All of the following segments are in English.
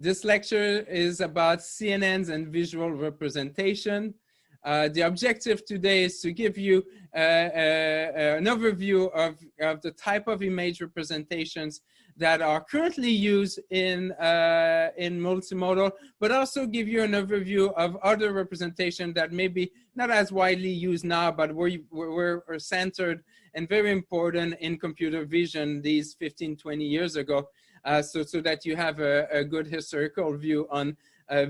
This lecture is about CNNs and visual representation. The objective today is to give you an overview of the type of image representations that are currently used in multimodal, but also give you an overview of other representation that may be not as widely used now, but were centered and very important in computer vision these 15, 20 years ago, so that you have a good historical view on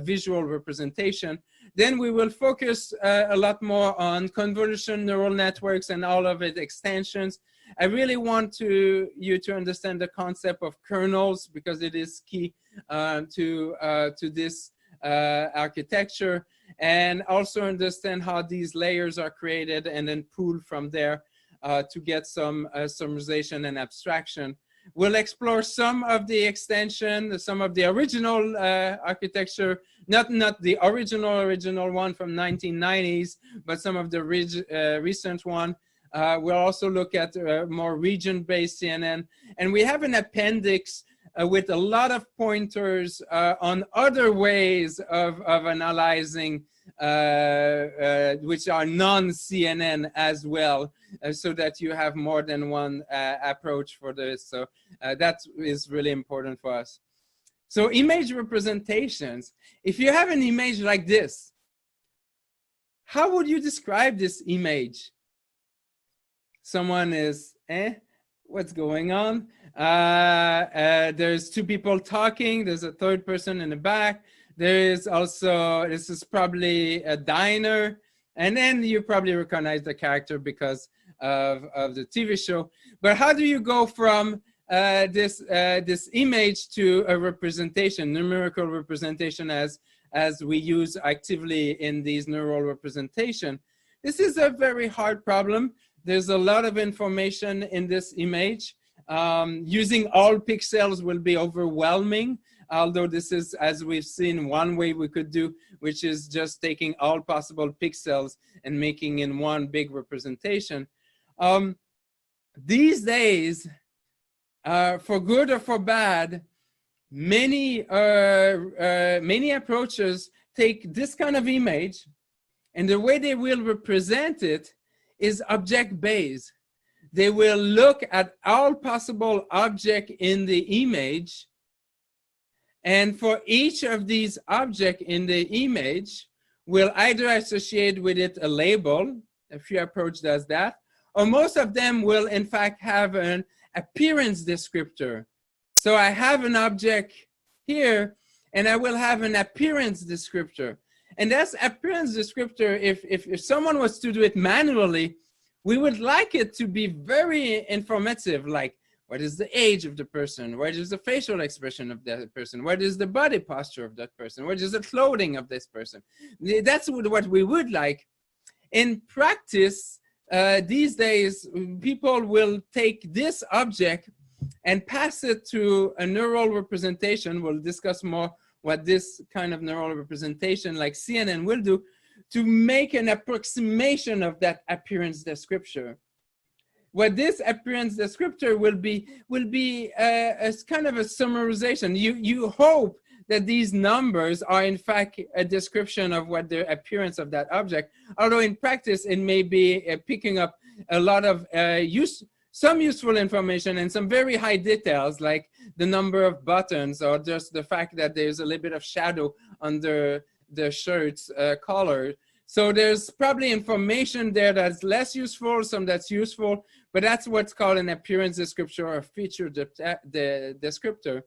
visual representation. Then we will focus a lot more on convolution neural networks and all of its extensions. I really want you to understand the concept of kernels because it is key to this architecture, and also understand how these layers are created and then pooled from there to get some summarization and abstraction. We'll explore some of the extension, some of the original architecture, not the original one from 1990s, but some of the recent one. We'll also look at more region-based CNN. And we have an appendix with a lot of pointers on other ways of analyzing which are non-CNN as well, so that you have more than one approach for this. So that is really important for us. So image representations. If you have an image like this, how would you describe this image? Someone is, what's going on? There's two people talking. There's a third person in the back. There is also, this is probably a diner. And then you probably recognize the character because of the TV show. But how do you go from this image to a representation, numerical representation as we use actively in these neural representation? This is a very hard problem. There's a lot of information in this image. Using all pixels will be overwhelming, although this is, as we've seen, one way we could do, which is just taking all possible pixels and making in one big representation. These days, for good or for bad, many approaches take this kind of image, and the way they will represent it is object-based. They will look at all possible objects in the image, and for each of these objects in the image, we'll either associate with it a label, a few approach does that, or most of them will in fact have an appearance descriptor. So I have an object here, and I will have an appearance descriptor. And that's appearance descriptor, if someone was to do it manually, we would like it to be very informative, like what is the age of the person? What is the facial expression of that person? What is the body posture of that person? What is the clothing of this person? That's what we would like. In practice, these days, people will take this object and pass it to a neural representation. We'll discuss more what this kind of neural representation like CNN will do to make an approximation of that appearance descriptor. What this appearance descriptor will be as kind of a summarization. You hope that these numbers are in fact a description of what the appearance of that object, although in practice it may be picking up a lot of some useful information and some very high details, like the number of buttons or just the fact that there's a little bit of shadow under the shirt's collar. So there's probably information there that's less useful, some that's useful, but that's what's called an appearance descriptor or feature descriptor.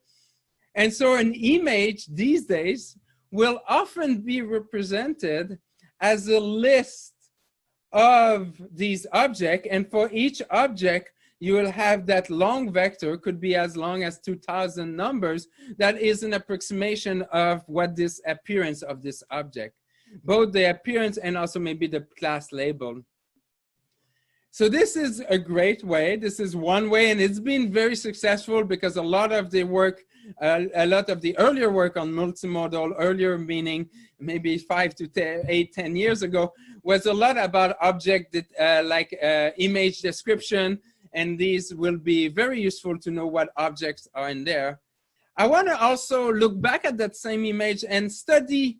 And so an image these days will often be represented as a list of these objects, and for each object you will have that long vector, could be as long as 2,000 numbers, that is an approximation of what this appearance of this object, both the appearance and also maybe the class label. So this is a great way. This is one way, and it's been very successful because a lot of the work, a lot of the earlier work on multimodal, earlier meaning maybe 5 to 10 years ago, was a lot about object like image description, and these will be very useful to know what objects are in there. I want to also look back at that same image and study,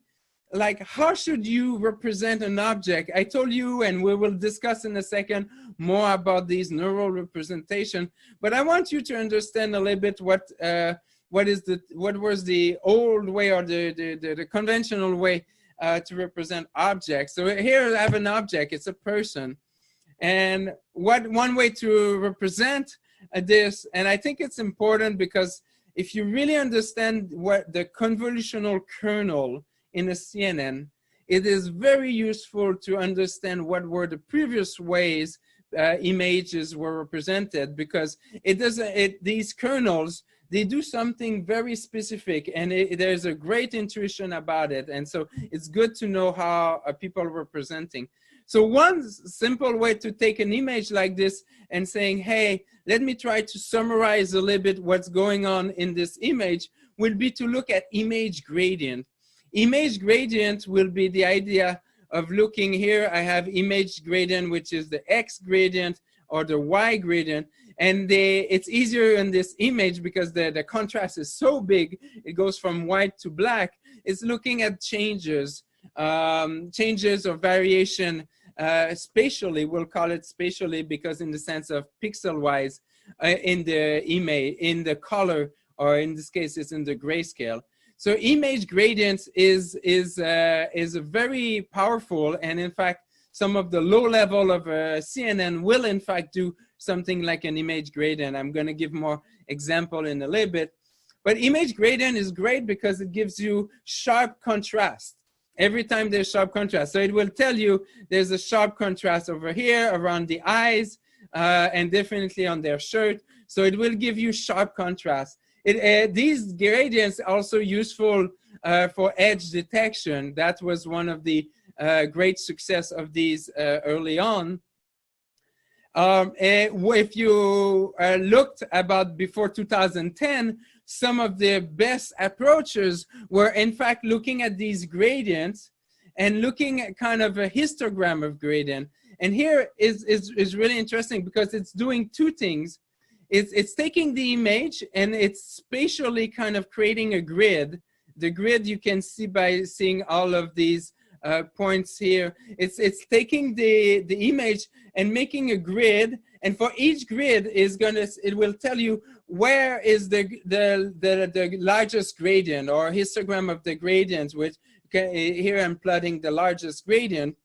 like, how should you represent an object? I told you, and we will discuss in a second more about these neural representation, but I want you to understand a little bit what was the old way, or the conventional way to represent objects. So here I have an object, it's a person. And one way to represent this, and I think it's important because if you really understand what the convolutional kernel in a CNN, it is very useful to understand what were the previous ways images were represented, because these kernels, they do something very specific, and there's a great intuition about it. And so it's good to know how people are representing. So one simple way to take an image like this and saying, hey, let me try to summarize a little bit what's going on in this image, would be to look at image gradient. Image gradient will be the idea of looking here. I have image gradient, which is the X gradient or the Y gradient. And it's easier in this image because the contrast is so big, it goes from white to black. It's looking at changes or variation spatially. We'll call it spatially because in the sense of pixel wise in the image, in the color, or in this case it's in the grayscale. So image gradients is a very powerful, and in fact some of the low level of CNN will in fact do something like an image gradient. I'm going to give more example in a little bit. But image gradient is great because it gives you sharp contrast. Every time there's sharp contrast. So it will tell you there's a sharp contrast over here around the eyes and definitely on their shirt. So it will give you sharp contrast. These gradients are also useful for edge detection. That was one of the great success of these early on. If you looked about before 2010, some of the best approaches were in fact looking at these gradients and looking at kind of a histogram of gradient. And here is really interesting because it's doing two things. It's taking the image and it's spatially kind of creating a grid. The grid you can see by seeing all of these points here. It's taking the image and making a grid, and for each grid it will tell you where is the largest gradient, or histogram of the gradients, which here I'm plotting the largest gradient.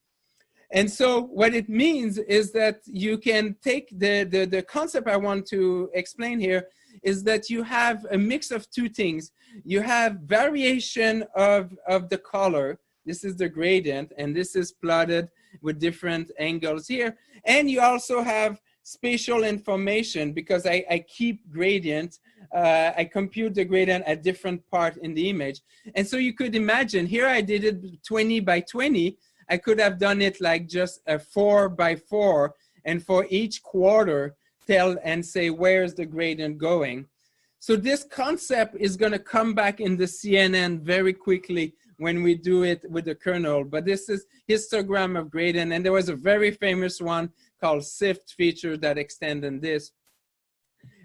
And so what it means is that you can take the concept I want to explain here is that you have a mix of two things. You have variation of the color. This is the gradient, and this is plotted with different angles here. And you also have spatial information because I keep gradient. I compute the gradient at different part in the image. And so you could imagine here I did it 20 by 20. I could have done it like just a 4 by 4, and for each quarter tell and say where's the gradient going. So this concept is going to come back in the CNN very quickly when we do it with the kernel. But this is histogram of gradient, and there was a very famous one called SIFT feature that extended this.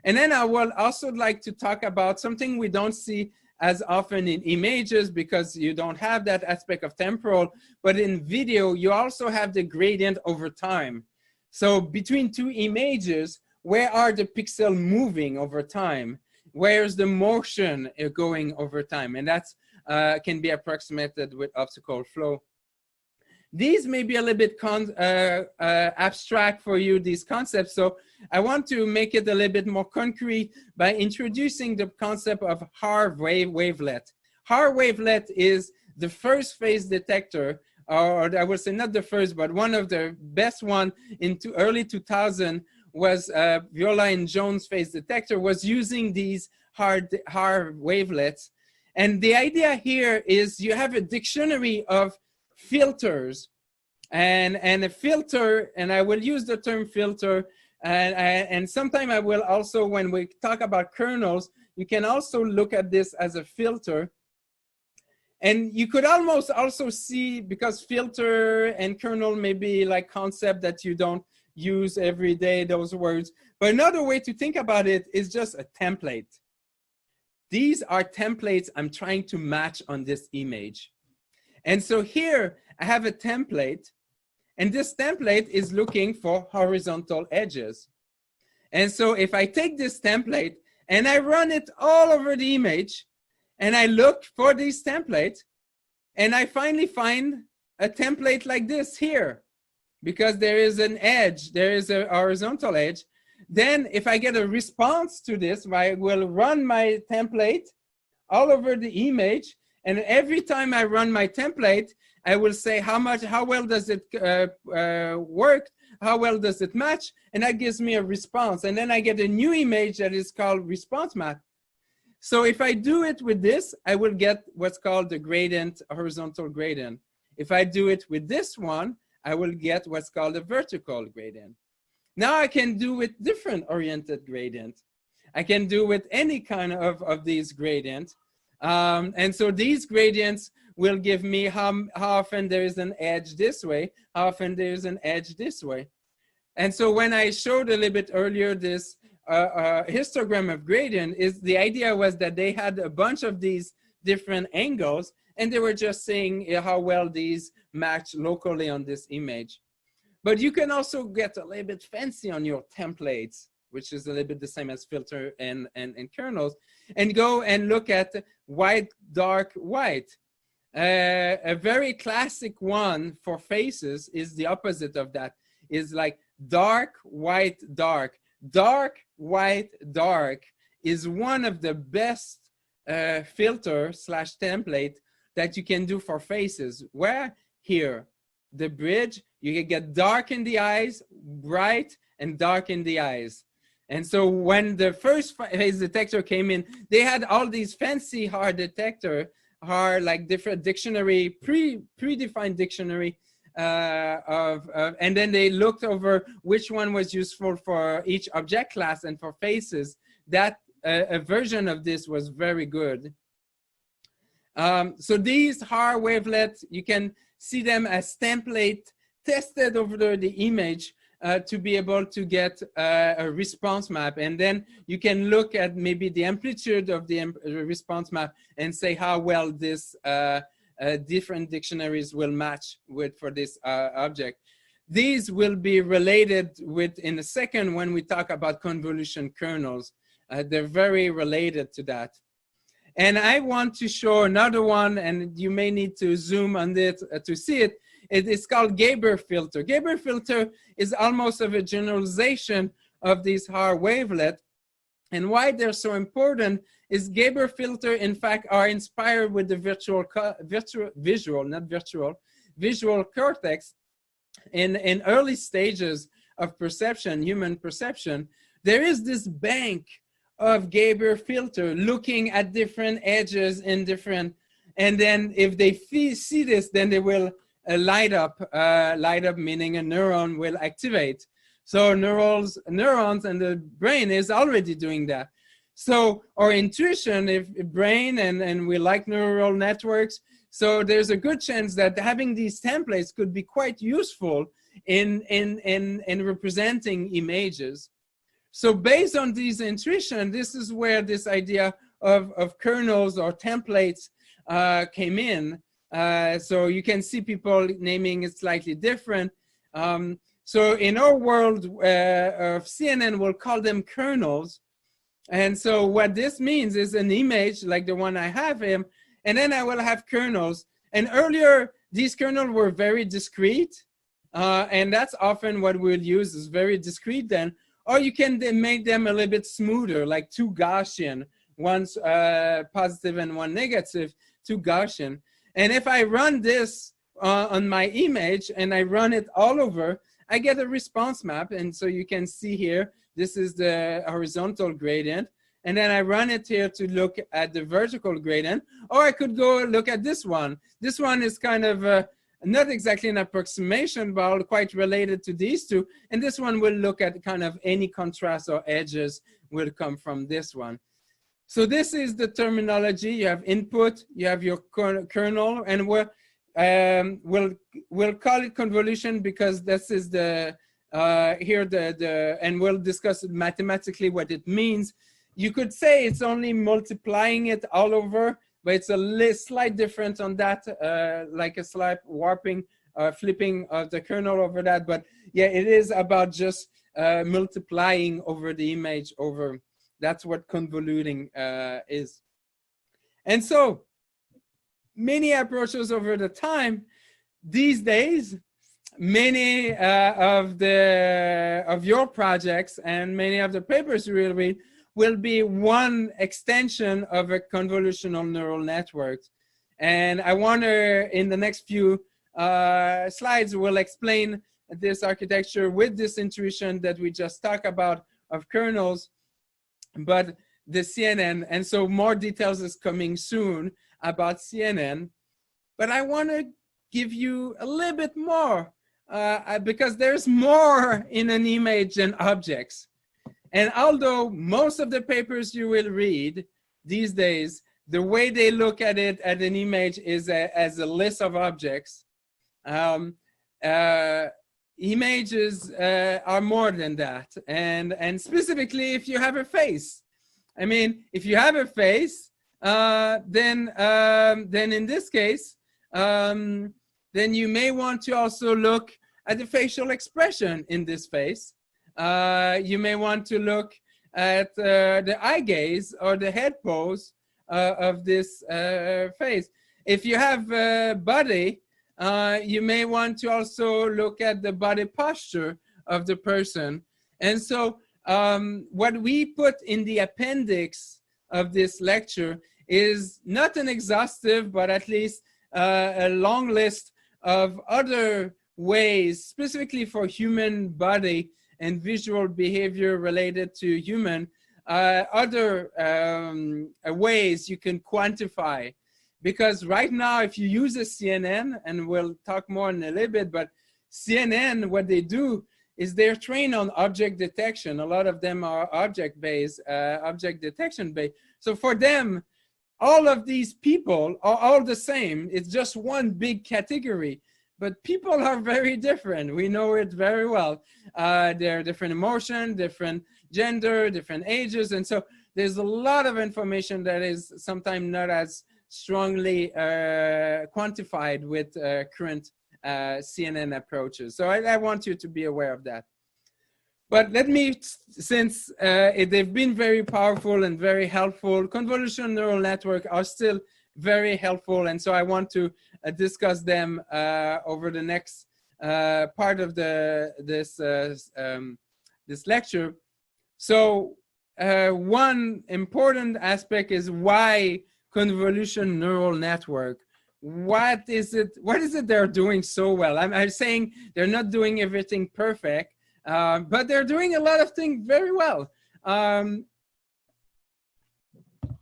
And then I would also like to talk about something we don't see as often in images because you don't have that aspect of temporal, but in video, you also have the gradient over time. So between two images, where are the pixels moving over time? Where's the motion going over time? And that's can be approximated with optical flow. These may be a little bit abstract for you, these concepts. So I want to make it a little bit more concrete by introducing the concept of Haar wavelet. Haar wavelet is the first phase detector, or I would say not the first, but one of the best one in early 2000 was Viola and Jones phase detector was using these Haar wavelets. And the idea here is you have a dictionary of filters and a filter, and I will use the term filter, and sometime I will also, when we talk about kernels, you can also look at this as a filter. And you could almost also see, because filter and kernel may be like concept that you don't use every day, those words, but another way to think about it is just a template. These are templates I'm trying to match on this image. And so here I have a template, and this template is looking for horizontal edges. And so if I take this template and I run it all over the image, and I look for these templates, and I finally find a template like this here, because there is an edge, there is a horizontal edge. Then if I get a response to this, I will run my template all over the image, and every time I run my template, I will say how well does it work, how well does it match, and that gives me a response. And then I get a new image that is called response map. So if I do it with this, I will get what's called the gradient, horizontal gradient. If I do it with this one, I will get what's called a vertical gradient. Now I can do with different oriented gradient. I can do with any kind of these gradients. And so these gradients will give me how often there is an edge this way, how often there is an edge this way. And so when I showed a little bit earlier this histogram of gradient, is the idea was that they had a bunch of these different angles, and they were just saying how well these match locally on this image. But you can also get a little bit fancy on your templates, which is a little bit the same as filter and kernels, and go and look at white, dark, white. A very classic one for faces is the opposite of that, is like dark, white, dark. Dark, white, dark is one of the best filter / template that you can do for faces. Where? Here, the bridge, you can get dark in the eyes, bright, and dark in the eyes. And so when the first phase detector came in, they had all these fancy hard detector, like different dictionary, predefined dictionary, and then they looked over which one was useful for each object class and for faces. That a version of this was very good. So these Haar wavelets, you can see them as template tested over the image to be able to get a response map. And then you can look at maybe the amplitude of the response map and say how well this different dictionaries will match with for this object. These will be related with in a second when we talk about convolution kernels. They're very related to that. And I want to show another one, and you may need to zoom on it to see it. It is called Gabor filter. Gabor filter is almost of a generalization of these Haar wavelet. And why they're so important is Gabor filter, in fact, are inspired with the visual cortex. In early stages of perception, human perception, there is this bank of Gabor filter looking at different edges in different, and then if they see this, then they will light up meaning a neuron will activate. So neurons and the brain is already doing that. So our intuition, if brain and we like neural networks, so there's a good chance that having these templates could be quite useful in representing images. So based on these intuition, this is where this idea of kernels or templates came in. So you can see people naming it slightly different. So in our world of CNN, we'll call them kernels. And so what this means is an image like the one I have here, and then I will have kernels. And earlier, these kernels were very discrete. And that's often what we'll use is very discrete then. Or you can make them a little bit smoother, like two Gaussian, one's positive and one negative, two Gaussian. And if I run this on my image and I run it all over, I get a response map. And so you can see here, this is the horizontal gradient. And then I run it here to look at the vertical gradient. Or I could go look at this one. This one is kind of not exactly an approximation, but quite related to these two. And this one will look at kind of any contrast or edges will come from this one. So this is the terminology. You have input, you have your kernel, and we'll call it convolution because this is the, and we'll discuss mathematically what it means. You could say it's only multiplying it all over, but it's a slight difference on that, like a slight warping, flipping of the kernel over that. But yeah, it is about just multiplying over the image over. That's what convoluting is. And so many approaches over the time these days, many of your projects and many of the papers you will read will be one extension of a convolutional neural network. And I wonder in the next few slides, we'll explain this architecture with this intuition that we just talked about of kernels, but the CNN. And so more details is coming soon about CNN. But I want to give you a little bit more because there's more in an image than objects. And although most of the papers you will read these days, the way they look at it at an image is as a list of objects, images are more than that. And specifically, if you have a face. I mean, if you have a face, then in this case, then you may want to also look at the facial expression in this face. You may want to look at the eye gaze or the head pose of this face. If you have a body, you may want to also look at the body posture of the person. And so what we put in the appendix of this lecture is not an exhaustive, but at least a long list of other ways, specifically for human body and visual behavior related to human, other ways you can quantify. Because right now, if you use a CNN, and we'll talk more in a little bit, but CNN, what they do is they're trained on object detection. A lot of them are object-based, object detection-based. So for them, all of these people are all the same. It's just one big category. But people are very different. We know it very well. There are different emotions, different gender, different ages. And so there's a lot of information that is sometimes not as strongly quantified with current CNN approaches. So I want you to be aware of that. But let me, since they've been very powerful and very helpful, convolutional neural networks are still very helpful. And so I want to discuss them over the next part of this lecture. So one important aspect is why convolutional neural network. What is it they're doing so well? I'm saying they're not doing everything perfect, but they're doing a lot of things very well.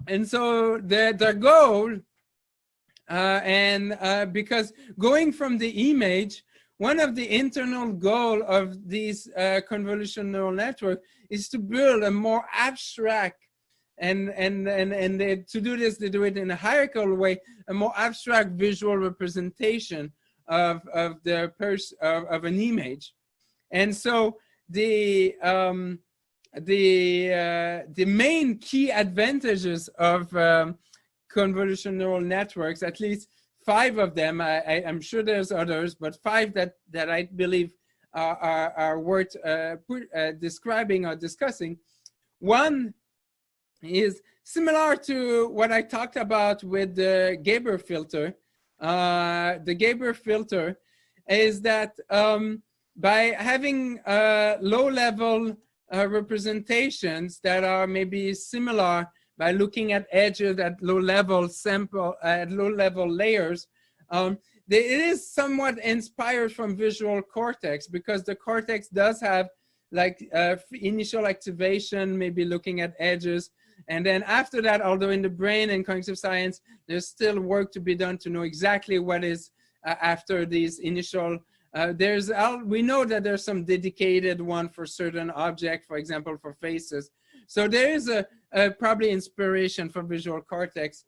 And so their goal, because going from the image, one of the internal goal of these convolutional neural network is to build a more abstract, and to do this, they do it in a hierarchical way, a more abstract visual representation of an image. And so the main key advantages of convolutional neural networks, at least 5 of them, I'm sure there's others, but 5 that I believe are worth describing or discussing. One is similar to what I talked about with the Gabor filter. The Gabor filter is that by having low-level representations that are maybe similar, by looking at edges at low-level layers, it is somewhat inspired from visual cortex, because the cortex does have like initial activation, maybe looking at edges. And then after that, although in the brain and cognitive science, there's still work to be done to know exactly what is after these initial, we know that there's some dedicated one for certain objects, for example, for faces. So there is probably inspiration for visual cortex.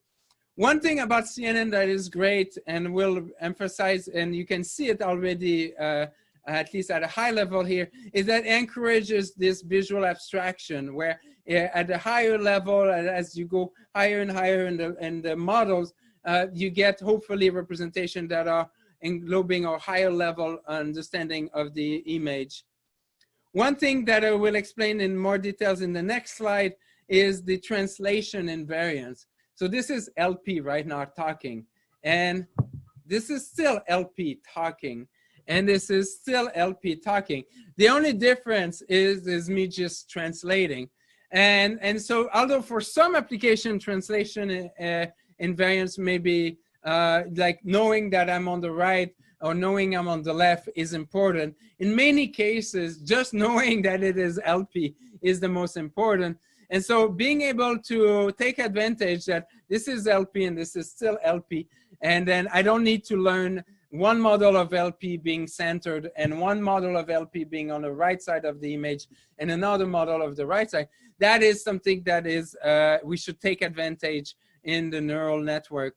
One thing about CNN that is great and will emphasize, and you can see it already, at least at a high level here, is that it encourages this visual abstraction where at a higher level, as you go higher and higher in the models, you get hopefully representation that are englobing a higher level understanding of the image. One thing that I will explain in more details in the next slide is the translation invariance. So this is LP right now talking, and this is still LP talking, and this is still LP talking. The only difference is me just translating. And so although for some application, translation invariance may be like knowing that I'm on the right or knowing I'm on the left is important. In many cases, just knowing that it is LP is the most important. And so being able to take advantage that this is LP and this is still LP, and then I don't need to learn one model of LP being centered and one model of LP being on the right side of the image and another model of the right side. That is something that is we should take advantage in the neural network.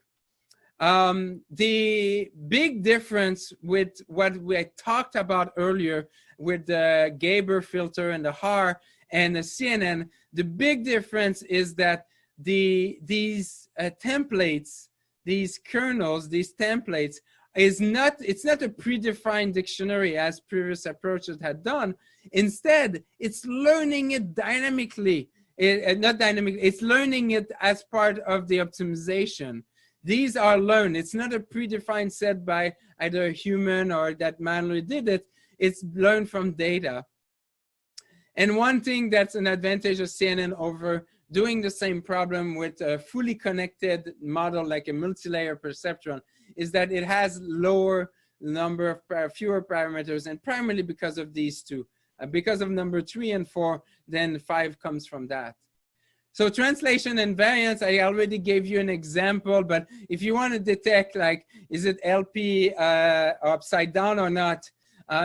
The big difference with what we talked about earlier with the Gabor filter and the HAR and the CNN, the big difference is that these templates, these kernels, these templates, it's not a predefined dictionary as previous approaches had done. Instead, it's learning it dynamically. Not dynamically, it's learning it as part of the optimization. These are learned. It's not a predefined set by either a human or that manually did it. It's learned from data. And one thing that's an advantage of CNN over doing the same problem with a fully connected model like a multi-layer perceptron is that it has lower number of fewer parameters, and primarily because of these two. Because of number 3 and 4, then 5 comes from that. So translation invariance, I already gave you an example, but if you want to detect, like, is it LP upside down or not,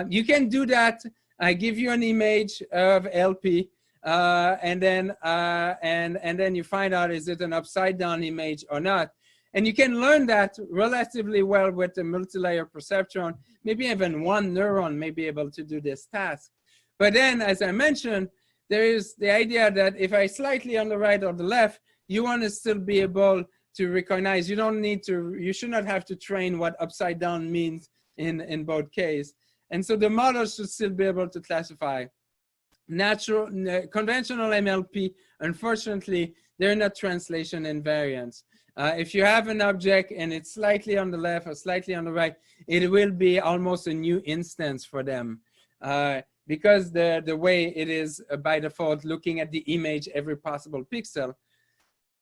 you can do that. I give you an image of LP, and then you find out, is it an upside down image or not? And you can learn that relatively well with the multi-layer perceptron. Maybe even one neuron may be able to do this task. But then, as I mentioned, there is the idea that if I slightly on the right or the left, you want to still be able to recognize. You don't need to, you should not have to train what upside down means in both cases. And so the model should still be able to classify. Conventional MLP, unfortunately, they're not translation invariants. If you have an object and it's slightly on the left or slightly on the right, it will be almost a new instance for them. Because the way it is by default looking at the image every possible pixel.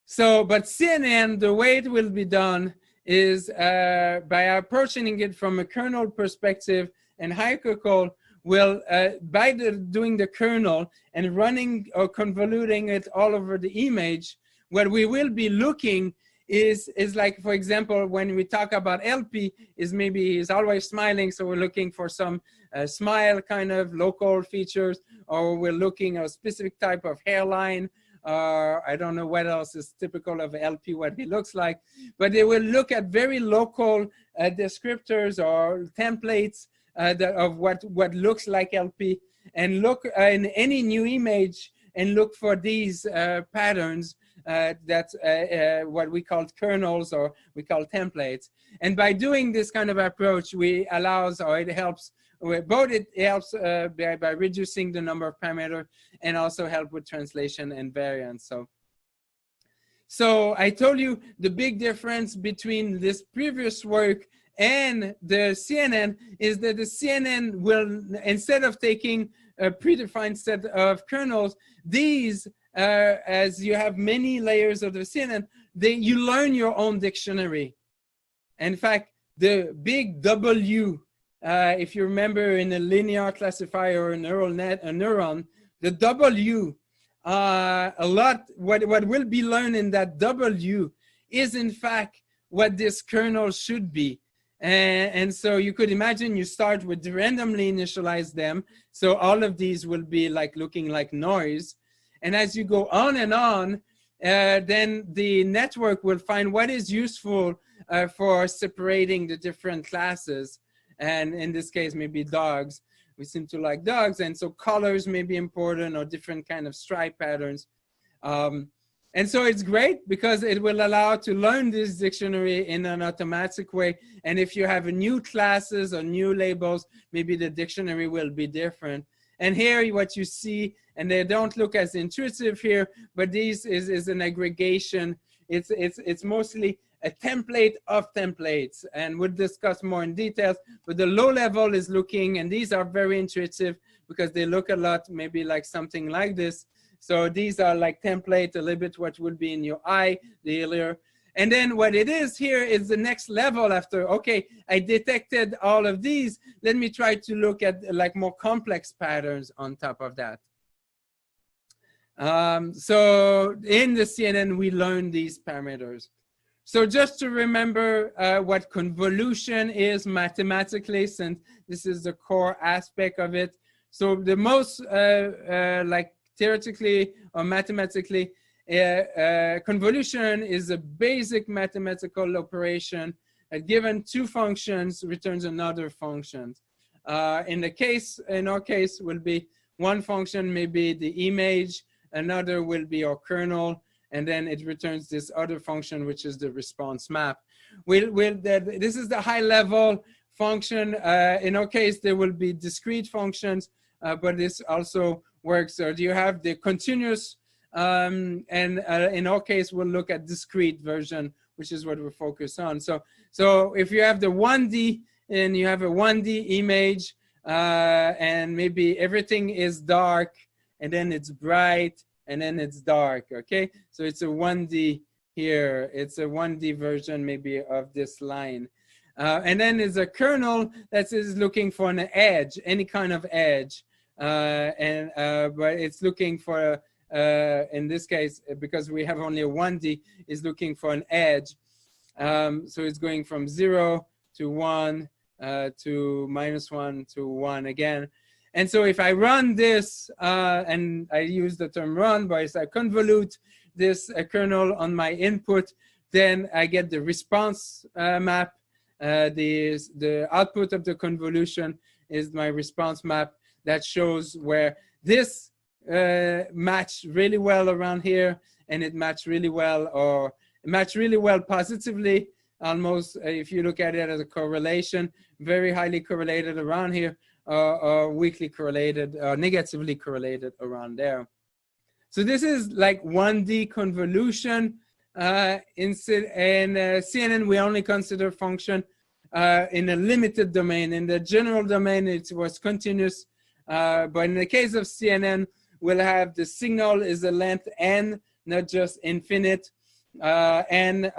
So, but CNN, the way it will be done is by approaching it from a kernel perspective and hierarchical, will by doing the kernel and running or convoluting it all over the image, what we will be looking is like, for example, when we talk about LP, is maybe he's always smiling, so we're looking for some smile kind of local features, or we're looking at a specific type of hairline, or I don't know what else is typical of LP, what he looks like, but they will look at very local descriptors or templates of what looks like LP, and look in any new image and look for these patterns. That's what we call kernels, or we call templates. And by doing this kind of approach, it helps both. It helps by reducing the number of parameters and also help with translation and variance. So I told you the big difference between this previous work and the CNN is that the CNN will, instead of taking a predefined set of kernels, these as you have many layers of the CNN, you learn your own dictionary. In fact, the big W, if you remember in a linear classifier or a neuron, the W, what will be learned in that W is in fact what this kernel should be. And so you could imagine you start with randomly initialize them. So all of these will be like looking like noise. And as you go on and on, then the network will find what is useful for separating the different classes. And in this case, maybe dogs. We seem to like dogs. And so colors may be important, or different kind of stripe patterns. And so it's great because it will allow to learn this dictionary in an automatic way. And if you have new classes or new labels, maybe the dictionary will be different. And here what you see, and they don't look as intuitive here, but this is an aggregation. It's mostly a template of templates, and we'll discuss more in details. But the low level is looking, and these are very intuitive because they look a lot maybe like something like this. So these are like template, a little bit what would be in your eye, the earlier. And then what it is here is the next level after, okay, I detected all of these. Let me try to look at like more complex patterns on top of that. So in the CNN, we learn these parameters. So just to remember what convolution is mathematically, since this is the core aspect of it. So the most like theoretically or mathematically, convolution is a basic mathematical operation that given two functions returns another function. In our case will be one function, maybe the image, another will be our kernel, and then it returns this other function, which is the response map. This is the high level function. In our case, there will be discrete functions, but this also works. So you have the continuous, and in our case, we'll look at discrete version, which is what we're focused on. So if you have the 1D and you have a 1D image, and maybe everything is dark, and then it's bright, and then it's dark, okay? So it's a 1D here. It's a 1D version maybe of this line. And then there's a kernel that is looking for an edge, any kind of edge. But it's looking for, in this case, because we have only a 1D, is looking for an edge. So it's going from 0 to 1 to -1 to 1 again. And so if I run this, and I use the term run, but if I convolute this kernel on my input, then I get the response map. The output of the convolution is my response map that shows where this match really well around here, and it matched really well, or matched really well positively, almost if you look at it as a correlation, very highly correlated around here, or weakly correlated, or negatively correlated around there. So this is like 1D convolution. In CNN, we only consider function in a limited domain. In the general domain, it was continuous. But in the case of CNN, we'll have the signal is a length n, not just infinite. And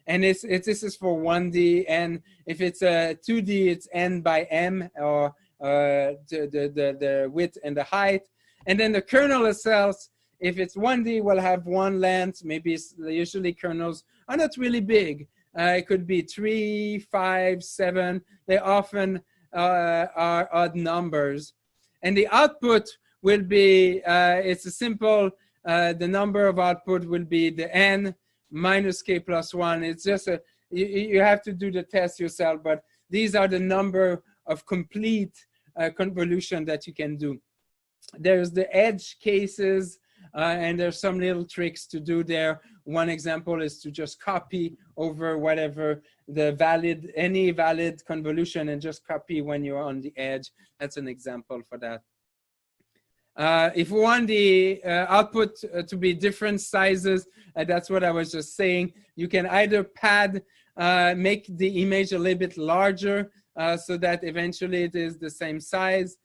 this is for 1D. And if it's a 2D, it's n by m, or the width and the height. And then the kernel itself, if it's 1D, will have one length. Maybe usually kernels are not really big. It could be 3, 5, 7. They often are odd numbers. And the output will be, it's a simple, the number of output will be the n minus k plus 1. It's just you have to do the test yourself, but these are the number of complete convolution that you can do. There's the edge cases, and there's some little tricks to do there. One example is to just copy over whatever any valid convolution and just copy when you're on the edge. That's an example for that. If we want the output to be different sizes, that's what I was just saying. You can either make the image a little bit larger so that eventually it is the same size.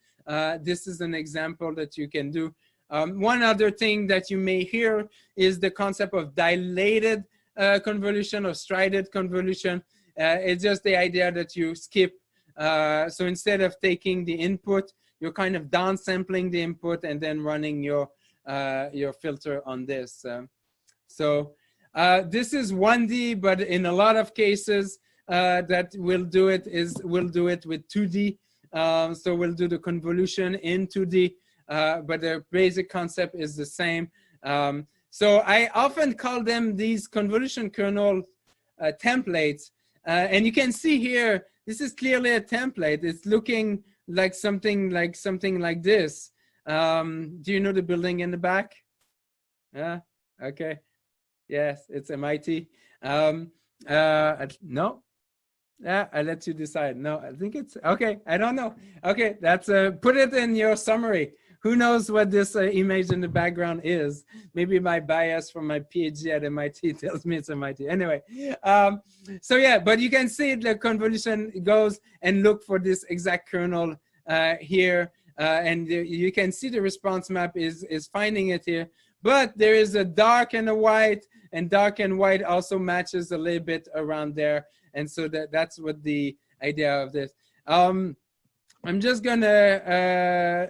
This is an example that you can do. One other thing that you may hear is the concept of dilated convolution or strided convolution. It's just the idea that you skip. So instead of taking the input, you're kind of downsampling the input and then running your filter on this. This is 1D, but in a lot of cases that we'll do it with 2D. So we'll do the convolution in 2D, but the basic concept is the same. So I often call them these convolution kernel templates. And you can see here, this is clearly a template. It's looking like something like this. Do you know the building in the back? Yeah. Okay. Yes, it's MIT. No. Yeah, I let you decide. No, I think it's okay. I don't know. Okay, that's put it in your summary. Who knows what this image in the background is? Maybe my bias from my PhD at MIT tells me it's MIT. Anyway, so yeah, but you can see the convolution goes and look for this exact kernel here, and you can see the response map is finding it here. But there is a dark and a white, and dark and white also matches a little bit around there. And so that's what the idea of this. I'm just gonna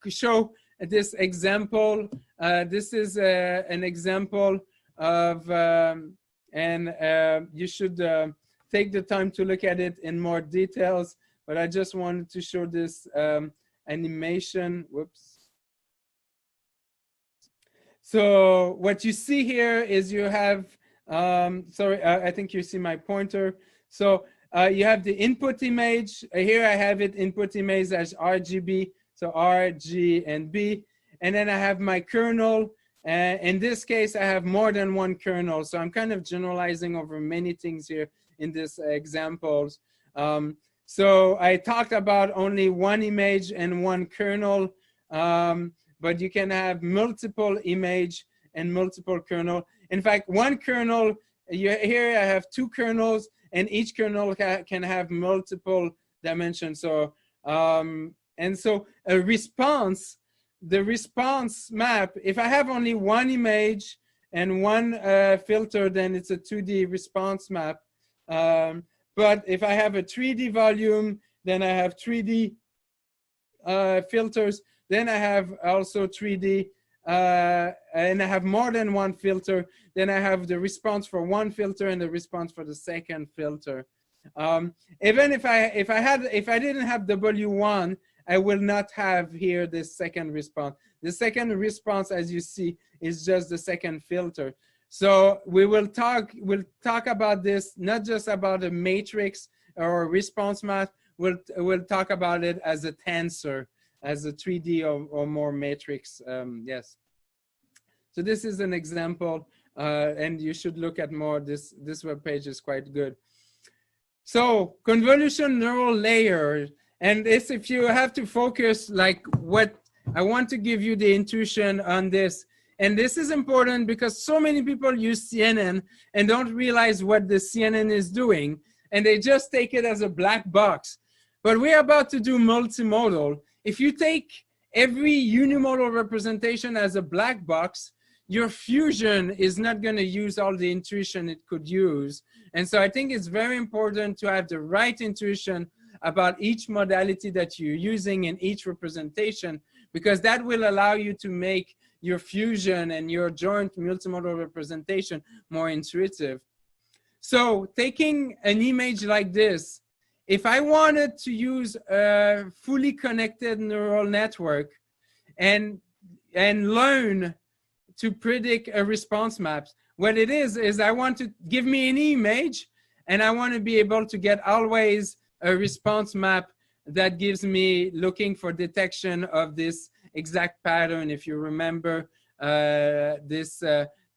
show this example. This is an example of, and you should take the time to look at it in more details. But I just wanted to show this animation. Whoops. So what you see here is you have, sorry, I think you see my pointer. So you have the input image. Here I have it input image as RGB, so R, G, and B. And then I have my kernel. In this case, I have more than one kernel. So I'm kind of generalizing over many things here in this examples. So I talked about only one image and one kernel. But you can have multiple image and multiple kernel. In fact, one kernel, here I have two kernels, and each kernel can have multiple dimensions. So, and so a response, the response map, if I have only one image and one filter, then it's a 2D response map. But if I have a 3D volume, then I have 3D filters. Then I have also 3D, and I have more than one filter. Then I have the response for one filter and the response for the second filter. Even if I didn't have W1, I will not have here this second response. The second response, as you see, is just the second filter. So we'll talk about this, not just about a matrix or a response map. We'll talk about it as a tensor, as a 3D or more matrix. Yes. So this is an example, and you should look at more. This web page is quite good. So convolution neural layer, and this, if you have to focus, like what I want to give you the intuition on this. And this is important because so many people use CNN and don't realize what the CNN is doing, and they just take it as a black box. But we're about to do multimodal. If you take every unimodal representation as a black box, your fusion is not going to use all the intuition it could use. And so I think it's very important to have the right intuition about each modality that you're using in each representation, because that will allow you to make your fusion and your joint multimodal representation more intuitive. So taking an image like this, if I wanted to use a fully connected neural network and learn to predict a response map, what it is I want to give me an image, and I want to be able to get always a response map that gives me looking for detection of this exact pattern. If you remember this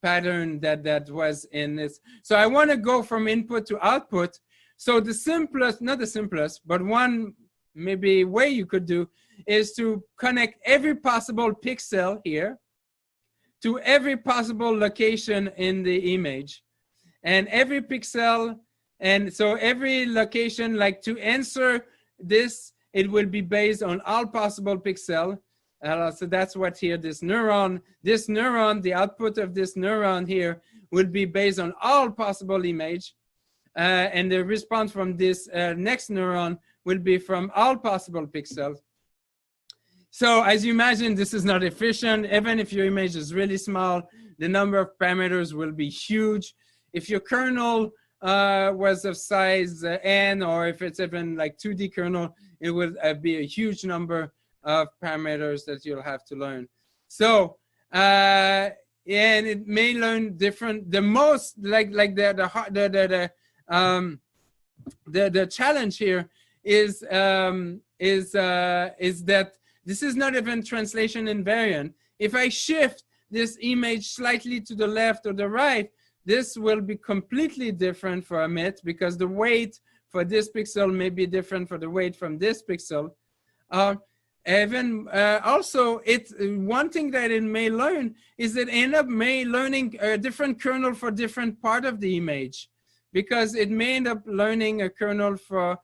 pattern that was in this. So I want to go from input to output. So the simplest, not the simplest, but one maybe way you could do is to connect every possible pixel here to every possible location in the image. And every pixel, and so every location, like to answer this, it will be based on all possible pixel. So that's what here, this neuron, the output of this neuron here will be based on all possible image. And the response from this next neuron will be from all possible pixels. So as you imagine, this is not efficient. Even if your image is really small, the number of parameters will be huge. If your kernel was of size n, or if it's even like 2D kernel, it will be a huge number of parameters that you'll have to learn. So, and it may learn different. The most like the challenge here is that this is not even translation invariant. If I shift this image slightly to the left or the right, this will be completely different from it because the weight for this pixel may be different for the weight from this pixel. Also, one thing that it may learn is that it may learning a different kernel for different part of the image, because it may end up learning a kernel for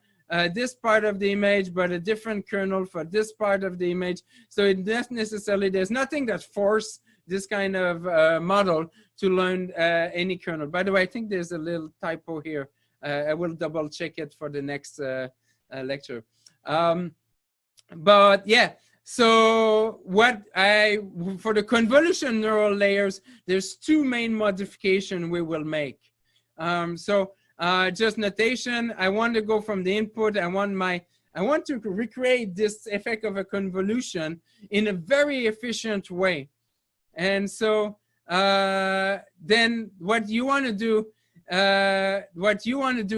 this part of the image, but a different kernel for this part of the image. So it doesn't necessarily, there's nothing that forces this kind of model to learn any kernel. By the way, I think there's a little typo here. I will double check it for the next lecture. But yeah, so for the convolution neural layers, there's two main modifications we will make. Just notation, I want to go from the input, I want to recreate this effect of a convolution in a very efficient way. And so then what you want to do,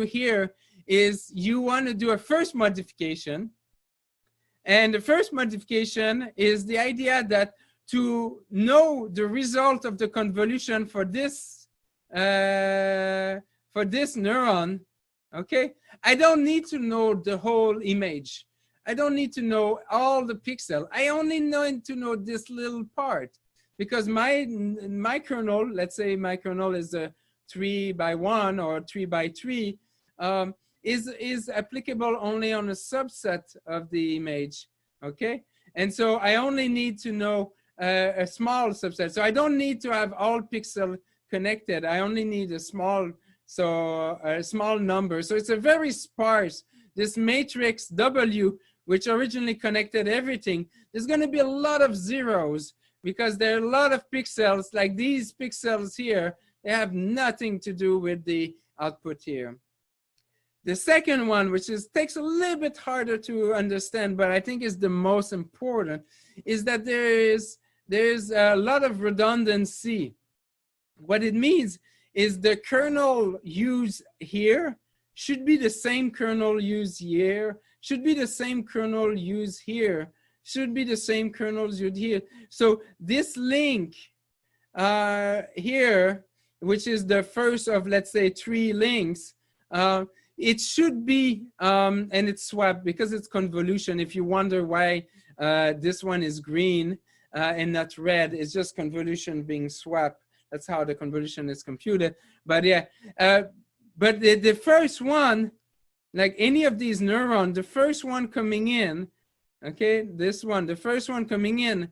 here is you want to do a first modification. And the first modification is the idea that to know the result of the convolution for this neuron, okay, I don't need to know the whole image. I don't need to know all the pixel. I only need to know this little part, because my kernel, let's say my kernel is a 3x1 or 3x3, is applicable only on a subset of the image, okay? And so I only need to know a small subset. So I don't need to have all pixels connected. I only need a small number. So it's a very sparse, this matrix W, which originally connected everything, there's going to be a lot of zeros because there are a lot of pixels, like these pixels here, they have nothing to do with the output here. The second one, which takes a little bit harder to understand, but I think is the most important, is that there's a lot of redundancy. What it means is the kernel used here should be the same kernel used here, should be the same kernel used here, should be the same kernels used here. So this link here, which is the first of, let's say, 3 links, it should be, and it's swapped because it's convolution. If you wonder why this one is green and not red, it's just convolution being swapped. That's how the convolution is computed. But yeah, but the first one, like any of these neurons, the first one coming in, okay, this one, the first one coming in,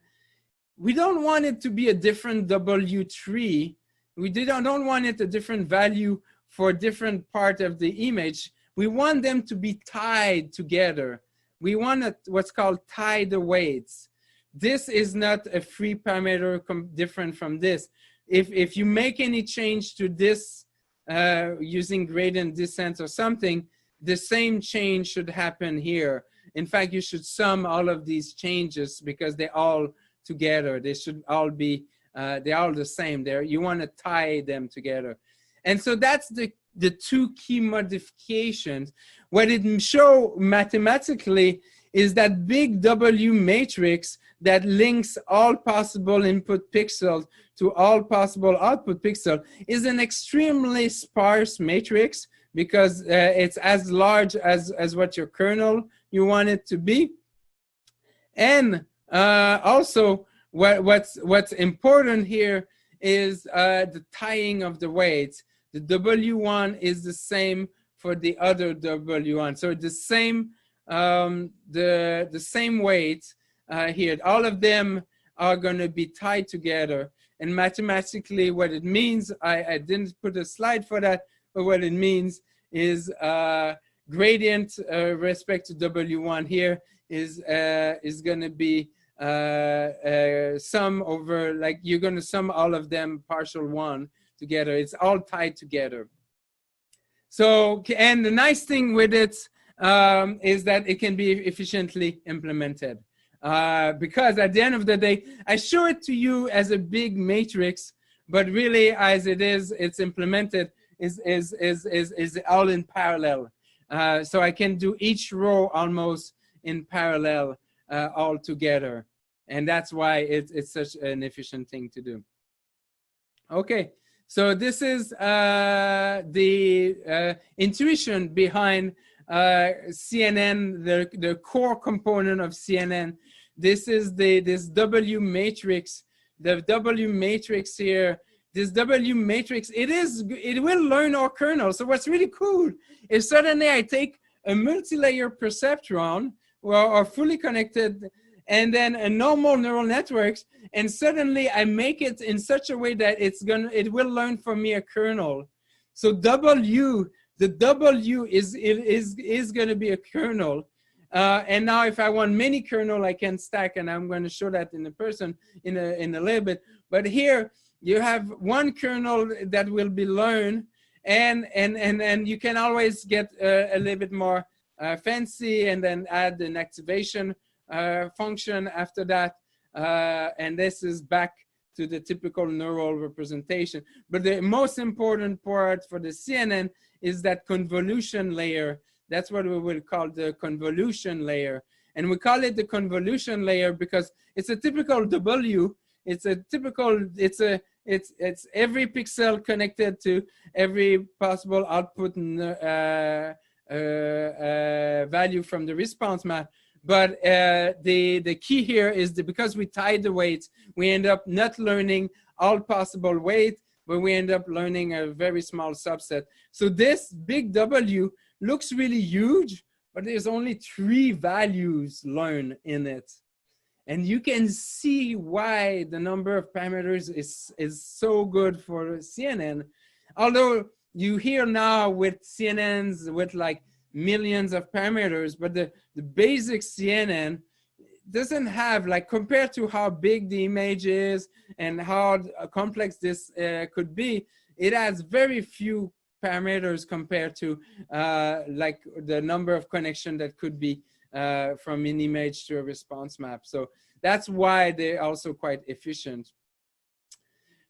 we don't want it to be a different W3. We don't want it a different value for different part of the image. We want them to be tied together. We want what's called tie the weights. This is not a free parameter different from this. If you make any change to this using gradient descent or something, the same change should happen here. In fact, you should sum all of these changes because they're all together. They should all be, they're all the same. You want to tie them together. And so that's the 2 key modifications. What it shows mathematically is that big W matrix that links all possible input pixels to all possible output pixels is an extremely sparse matrix because it's as large as what your kernel you want it to be. And also what's important here is the tying of the weights. The W1 is the same for the other W1. So the same same weight here. All of them are going to be tied together. And mathematically, what it means, I didn't put a slide for that, but what it means is gradient respect to W1 here is going to be sum over, like you're going to sum all of them partial 1 together. It's all tied together. So, and the nice thing with it is that it can be efficiently implemented. Because at the end of the day, I show it to you as a big matrix, but really as it is, it's implemented is all in parallel. So I can do each row almost in parallel all together. And that's why it's such an efficient thing to do. Okay, so this is the intuition behind CNN, the core component of CNN. This is this W matrix. The W matrix here, this W matrix, it will learn our kernel. So what's really cool is suddenly I take a multi-layer perceptron or fully connected, and then a normal neural networks, and suddenly I make it in such a way that it will learn from me a kernel. So the W is going to be a kernel. And now if I want many kernel, I can stack, and I'm going to show that in a little bit. But here you have one kernel that will be learned, and you can always get a little bit more fancy, and then add an activation function after that, and this is back to the typical neural representation. But the most important part for the CNN is that convolution layer. That's what we will call the convolution layer, and we call it the convolution layer because it's a typical W. It's every pixel connected to every possible output value from the response map. But the key here is that because we tie the weights, we end up not learning all possible weight, but we end up learning a very small subset. So this big W looks really huge, but there's only 3 values learned in it. And you can see why the number of parameters is so good for CNN. Although you hear now with CNNs with like millions of parameters, but the basic CNN doesn't have, like, compared to how big the image is and how complex this could be, it has very few parameters compared to like the number of connection that could be from an image to a response map. So that's why they're also quite efficient.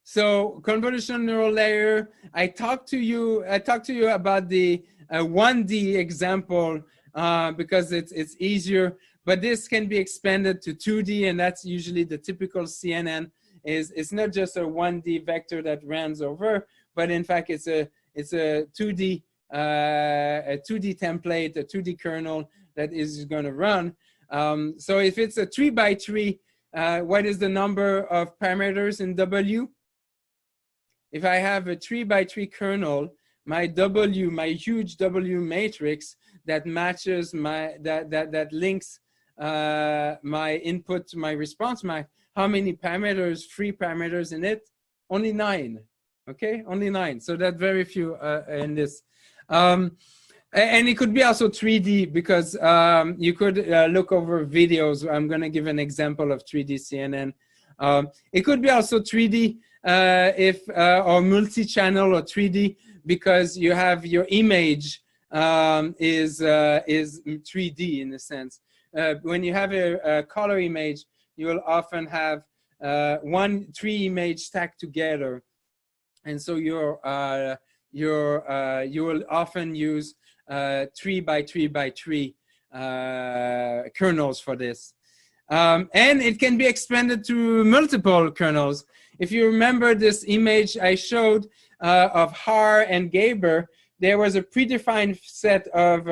So convolutional neural layer, I talked to you about the 1D example because it's easier, but this can be expanded to 2D, and that's usually the typical CNN. It's not just a 1D vector that runs over, but in fact it's a 2D template, a 2D kernel that is going to run. So if it's a 3 by 3, what is the number of parameters in W? If I have a 3 by 3 kernel, my W, my huge W matrix that matches that links my input to my response map, how many parameters, free parameters in it? Only 9. Okay, only 9. So that's very few in this. And it could be also 3D because you could look over videos. I'm going to give an example of 3D CNN. It could be also 3D or multi-channel or 3D because you have your image is 3D in a sense. When you have a color image, you will often have 3 images stacked together, and so you will often use 3 by 3 by 3 kernels for this. And it can be expanded to multiple kernels. If you remember this image I showed of Haar and Gaber, there was a predefined set of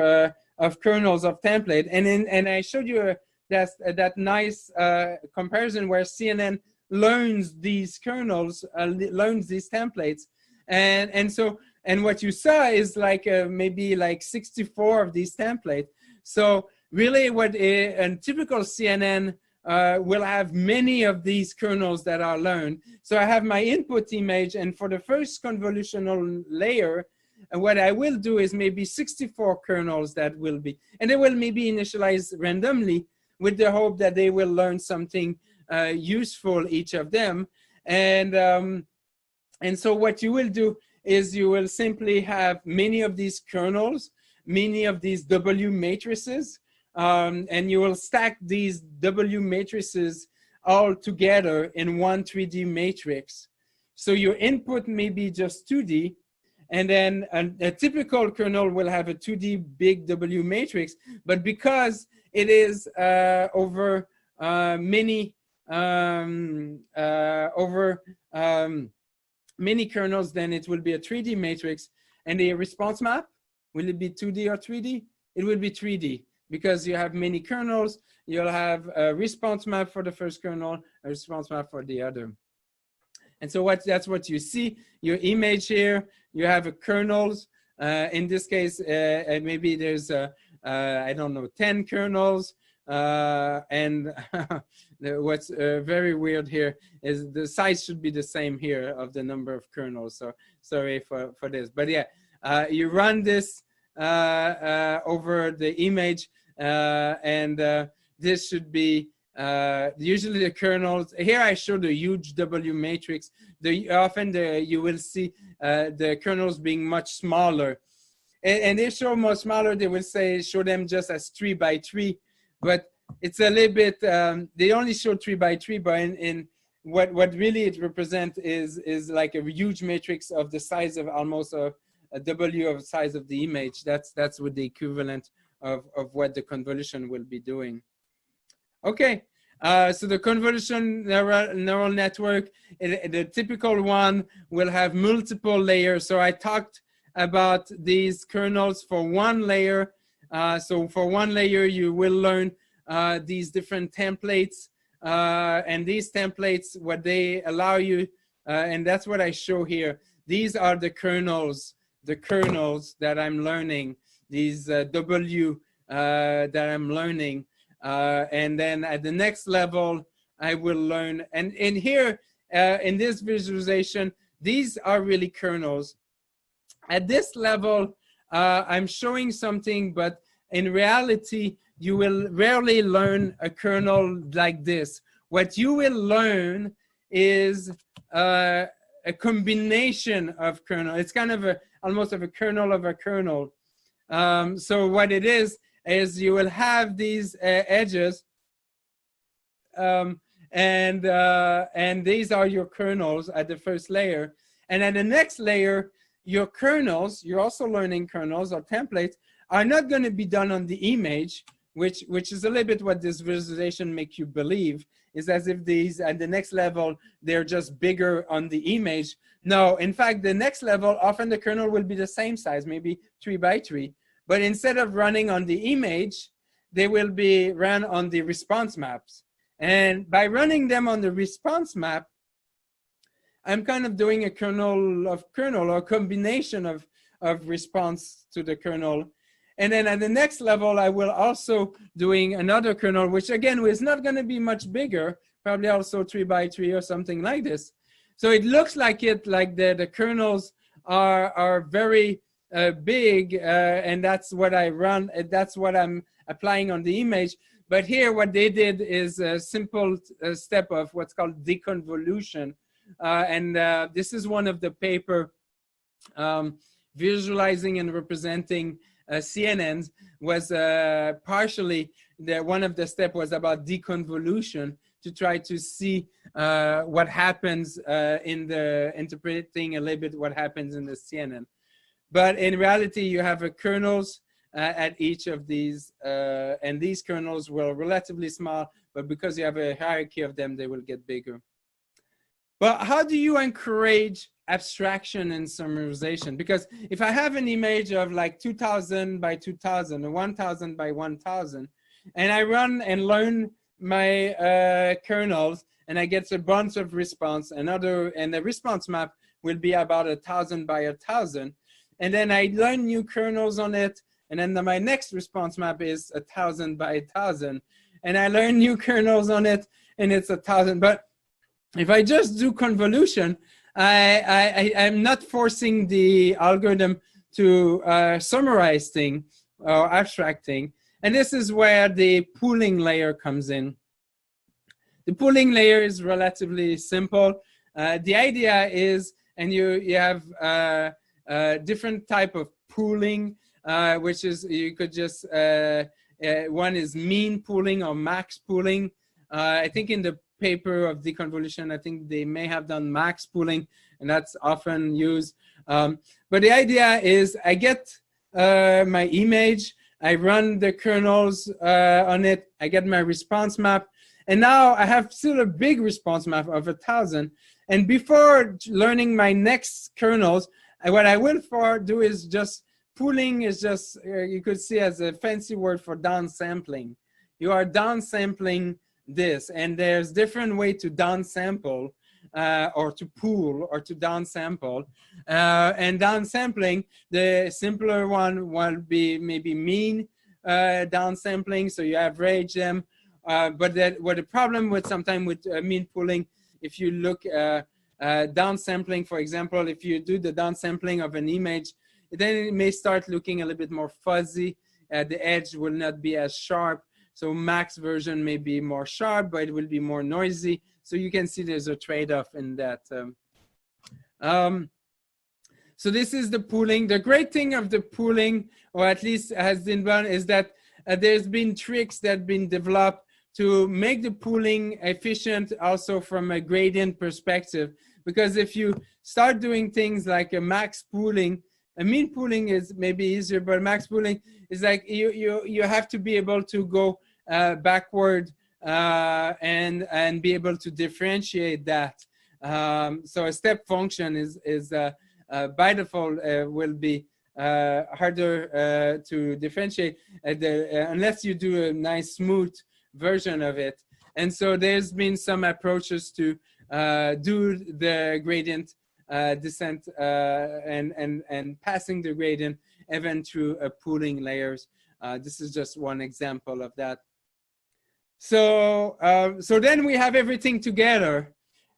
kernels of template, and I showed you that nice comparison where CNN learns these kernels, learns these templates, and what you saw is like maybe like 64 of these templates. So really, what a typical CNN will have many of these kernels that are learned. So I have my input image, and for the first convolutional layer, what I will do is maybe 64 kernels that will be, and they will maybe initialize randomly with the hope that they will learn something useful, each of them. And so what you will do is you will simply have many of these kernels, many of these W matrices, and you will stack these W matrices all together in one 3D matrix. So your input may be just 2D, and then a typical kernel will have a 2D big W matrix, but because it is over many over many kernels, then it will be a 3D matrix. And the response map, will it be 2D or 3D? It will be 3D because you have many kernels. You'll have a response map for the first kernel, a response map for the other. And so that's what you see. Your image here, you have a kernels. In this case, maybe there's, I don't know, 10 kernels. And what's very weird here is the size should be the same here of the number of kernels. So sorry for this. But yeah, you run this over the image, and this should be usually the kernels. Here I show the huge W matrix. Often you will see the kernels being much smaller. And they show much smaller, they will show them just as 3 by 3. But it's a little bit, they only show 3 by 3, but in what really it represents is like a huge matrix of the size of almost a W of the size of the image. That's what the equivalent of what the convolution will be doing. Okay, so the convolution neural network, the typical one will have multiple layers. So I talked about these kernels for one layer. So for one layer, you will learn these different templates. And these templates, what they allow you, and that's what I show here. These are the kernels that I'm learning, these W that I'm learning. And then at the next level, I will learn. And in here, in this visualization, these are really kernels. At this level, I'm showing something, but in reality, you will rarely learn a kernel like this. What you will learn is a combination of kernel. It's kind of almost of a kernel of a kernel. So what it is you will have these edges, and these are your kernels at the first layer. And at the next layer, your kernels, you're also learning kernels or templates, are not going to be done on the image, which is a little bit what this visualization makes you believe, is as if these at the next level, they're just bigger on the image. No, in fact, the next level, often the kernel will be the same size, maybe 3 by 3. But instead of running on the image, they will be run on the response maps. And by running them on the response map, I'm kind of doing a kernel of kernel or combination of response to the kernel. And then at the next level, I will also doing another kernel, which again is not going to be much bigger, probably also 3 by 3 or something like this. So it looks like the kernels are very big, and that's what I run. That's what I'm applying on the image. But here, what they did is a simple step of what's called deconvolution. And this is one of the paper visualizing and representing CNNs was partially one of the steps was about deconvolution to try to see what happens in the interpreting a little bit what happens in the CNN. But in reality, you have a kernels at each of these, and these kernels were relatively small, but because you have a hierarchy of them, they will get bigger. But how do you encourage abstraction and summarization? Because if I have an image of like 2000 by 2000 or 1000 by 1000, and I run and learn my kernels, and I get a bunch of response, and the response map will be about 1000 by 1000, and then I learn new kernels on it, and then my next response map is 1000 by 1000, and I learn new kernels on it, and it's 1000. But if I just do convolution, I'm not forcing the algorithm to summarize things or abstracting. And this is where the pooling layer comes in. The pooling layer is relatively simple. The idea is, and you have different type of pooling, which is you could just, one is mean pooling or max pooling. I think in the paper of deconvolution, I think they may have done max pooling, and that's often used. But the idea is I get my image, I run the kernels on it, I get my response map, And now I have still a big response map of 1,000. And before learning my next kernels, what I will do is just pooling is just, you could see as a fancy word for downsampling. You are downsampling this, and there's different way to downsample or to pool or to downsample. And downsampling, the simpler one will be maybe mean downsampling, so you average them. But what the problem with sometimes with mean pooling, if you look downsampling, for example, if you do the downsampling of an image, then it may start looking a little bit more fuzzy. The edge will not be as sharp. So max version may be more sharp, but it will be more noisy. So you can see there's a trade-off in that. So this is the pooling. The great thing of the pooling, or at least has been done, is that there's been tricks that have been developed to make the pooling efficient also from a gradient perspective. Because if you start doing things like a max pooling, a mean pooling is maybe easier, but max pooling is like you have to be able to go backward and be able to differentiate that. So a step function is by default will be harder to differentiate unless you do a nice smooth version of it. And so there's been some approaches to do the gradient descent and passing the gradient even through pooling layers. This is just one example of that. So so then we have everything together,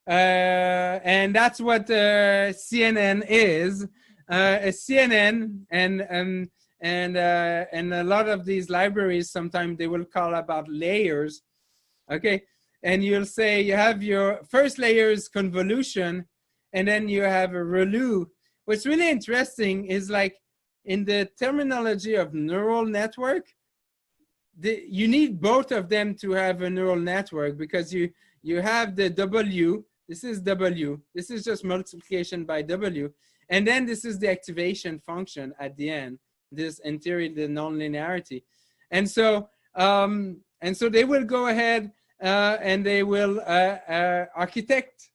and that's what CNN is. A CNN and a lot of these libraries, sometimes they will call about layers. Okay, and you'll say you have your first layer is convolution, and then you have a ReLU. What's really interesting is, like, in the terminology of neural network, you need both of them to have a neural network, because you have the W, this is W, this is just multiplication by W, and then this is the activation function at the end, this interior, the nonlinearity. And so they will go ahead and they will architect.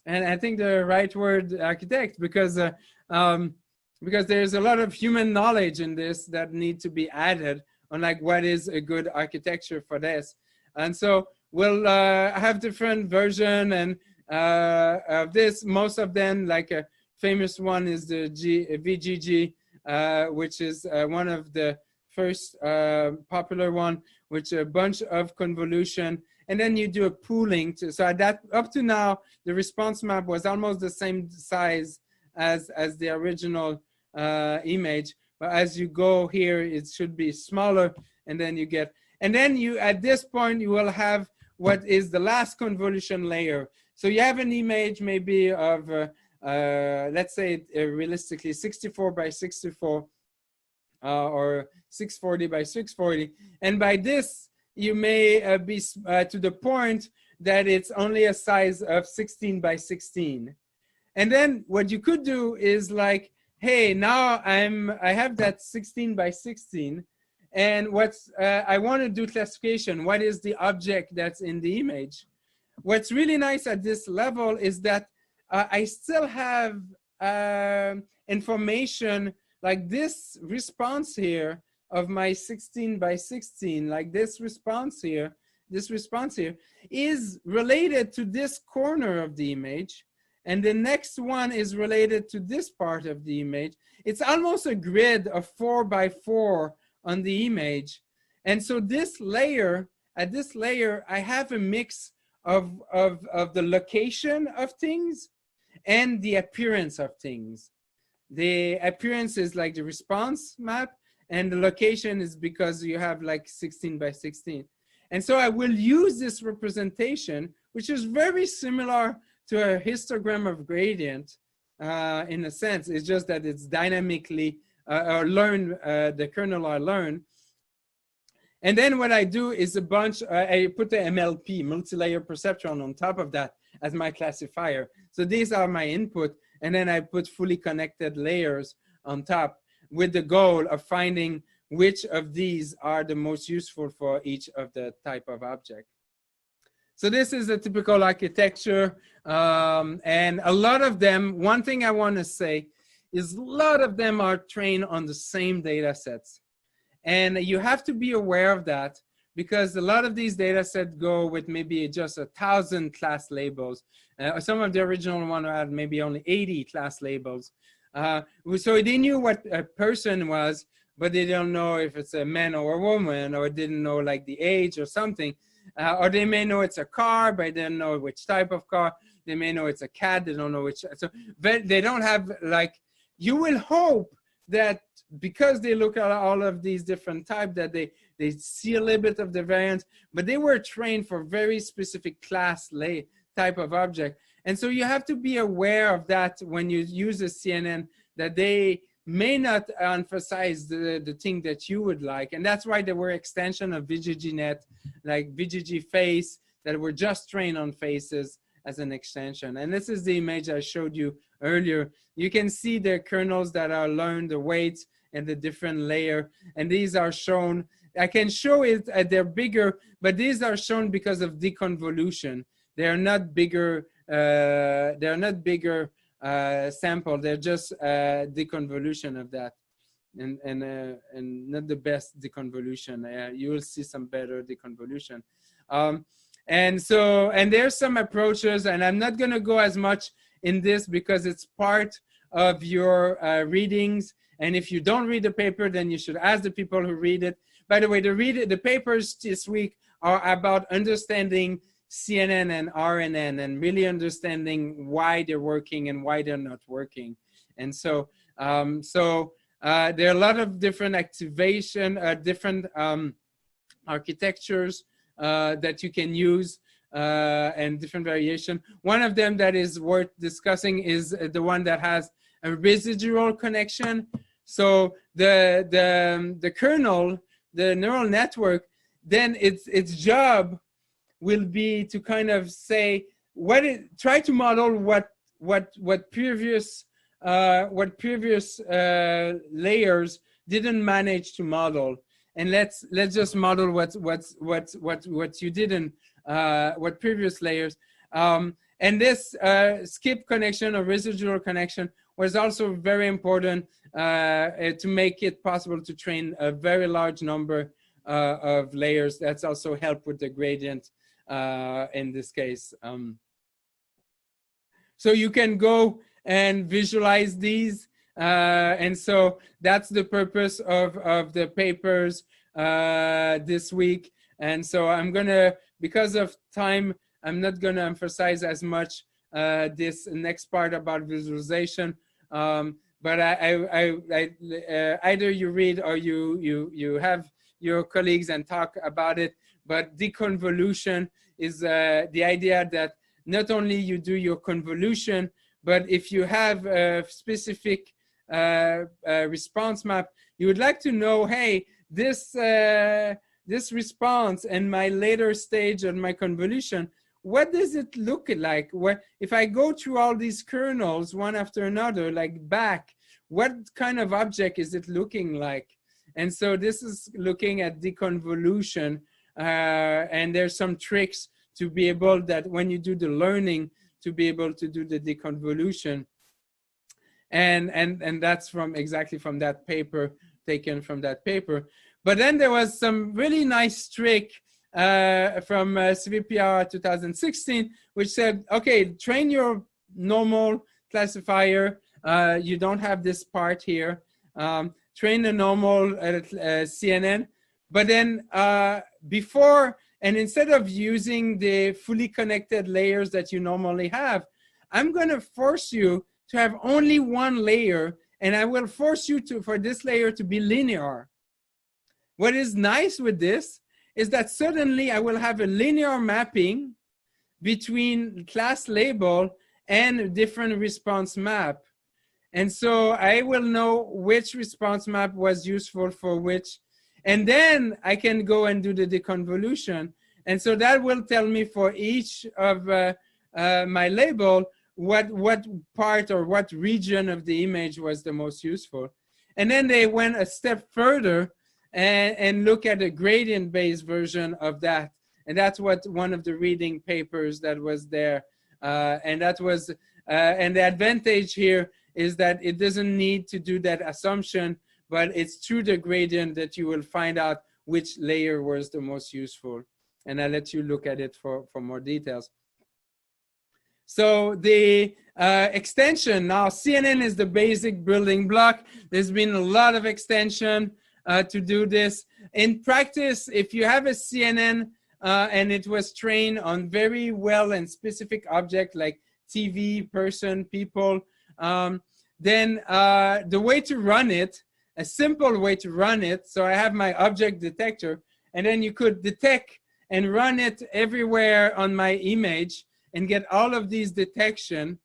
And I think the right word, architect, because there's a lot of human knowledge in this that need to be added on, like, what is a good architecture for this. And so we'll have different version and of this. Most of them, like a famous one is the VGG, which is one of the first popular one, which a bunch of convolution. And then you do a pooling. So that up to now, the response map was almost the same size as the original image. But as you go here, it should be smaller. And then you get, and then you, at this point, you will have what is the last convolution layer. So you have an image maybe of, let's say realistically 64 by 64 or 640 by 640. And by this, you may be to the point that it's only a size of 16 by 16. And then what you could do is, like, hey, now I have that 16 by 16, and I want to do classification. What is the object that's in the image? What's really nice at this level is that I still have information like this response here of my 16 by 16, like this response here is related to this corner of the image. And the next one is related to this part of the image. It's almost a grid of 4 by 4 on the image. And so this layer, at this layer, I have a mix of the location of things and the appearance of things. The appearance is like the response map, and the location is because you have like 16 by 16. And so I will use this representation, which is very similar to a histogram of gradient in a sense. It's just that it's dynamically the kernel are learned. And then what I do is I put the MLP, multi-layer perceptron, on top of that as my classifier. So these are my input, and then I put fully connected layers on top with the goal of finding which of these are the most useful for each of the type of object. So this is a typical architecture. And a lot of them, one thing I want to say is a lot of them are trained on the same data sets. And you have to be aware of that, because a lot of these data sets go with maybe just 1,000 class labels. Some of the original one had maybe only 80 class labels. So they knew what a person was, but they don't know if it's a man or a woman, or didn't know like the age or something. Or they may know it's a car, but they don't know which type of car. They may know it's a cat, they don't know which. So they don't have, like, you will hope that because they look at all of these different types that they see a little bit of the variance, but they were trained for very specific class type of object. And so you have to be aware of that when you use a CNN, that they may not emphasize the thing that you would like. And that's why there were extension of VGGNet, like VGG face, that were just trained on faces as an extension. And this is the image I showed you earlier. You can see the kernels that are learned, the weights and the different layer. And these are shown, I can show it, they're bigger, but these are shown because of deconvolution. They're not bigger, sample, they're just deconvolution of that. And not the best deconvolution. You will see some better deconvolution. And there's some approaches, and I'm not going to go as much in this because it's part of your readings. And if you don't read the paper, then you should ask the people who read it. By the way, the papers this week are about understanding CNN and RNN and really understanding why they're working and why they're not working. And so, there are a lot of different activation, different architectures that you can use and different variation. One of them that is worth discussing is the one that has a residual connection. So the kernel, the neural network, then its job will be to kind of say try to model what previous layers didn't manage to model, and let's just model what you didn't, what previous layers. And this skip connection or residual connection was also very important to make it possible to train a very large number of layers. That's also helped with the gradient in this case. So you can go and visualize these. And so that's the purpose of the papers this week. And so I'm gonna, because of time, I'm not gonna emphasize as much this next part about visualization. But either you read or you have your colleagues and talk about it. But deconvolution is the idea that not only you do your convolution, but if you have a specific response map, you would like to know, hey, this response and my later stage of my convolution, what does it look like? If I go through all these kernels one after another, like back, what kind of object is it looking like? And so this is looking at deconvolution, and there's some tricks to be able that when you do the learning to be able to do the deconvolution. And that's exactly from that paper, taken from that paper. But then there was some really nice trick from CVPR 2016, which said, okay, train your normal classifier. You don't have this part here. Train the normal CNN. But then before, and instead of using the fully connected layers that you normally have, I'm going to force you to have only one layer, and I will force you for this layer to be linear. What is nice with this is that suddenly I will have a linear mapping between class label and different response map. And so I will know which response map was useful for which. And then I can go and do the deconvolution. And so that will tell me for each of my label, what part or what region of the image was the most useful. And then they went a step further and look at a gradient-based version of that. And that's what one of the reading papers that was there. And that was, and the advantage here is that it doesn't need to do that assumption, but it's through the gradient that you will find out which layer was the most useful. And I'll let you look at it for more details. So the extension, now CNN is the basic building block. There's been a lot of extension to do this. In practice, if you have a CNN and it was trained on very well and specific object like TV, person, people, then the way to run it, a simple way to run it, so I have my object detector, and then you could detect and run it everywhere on my image and get all of these detection.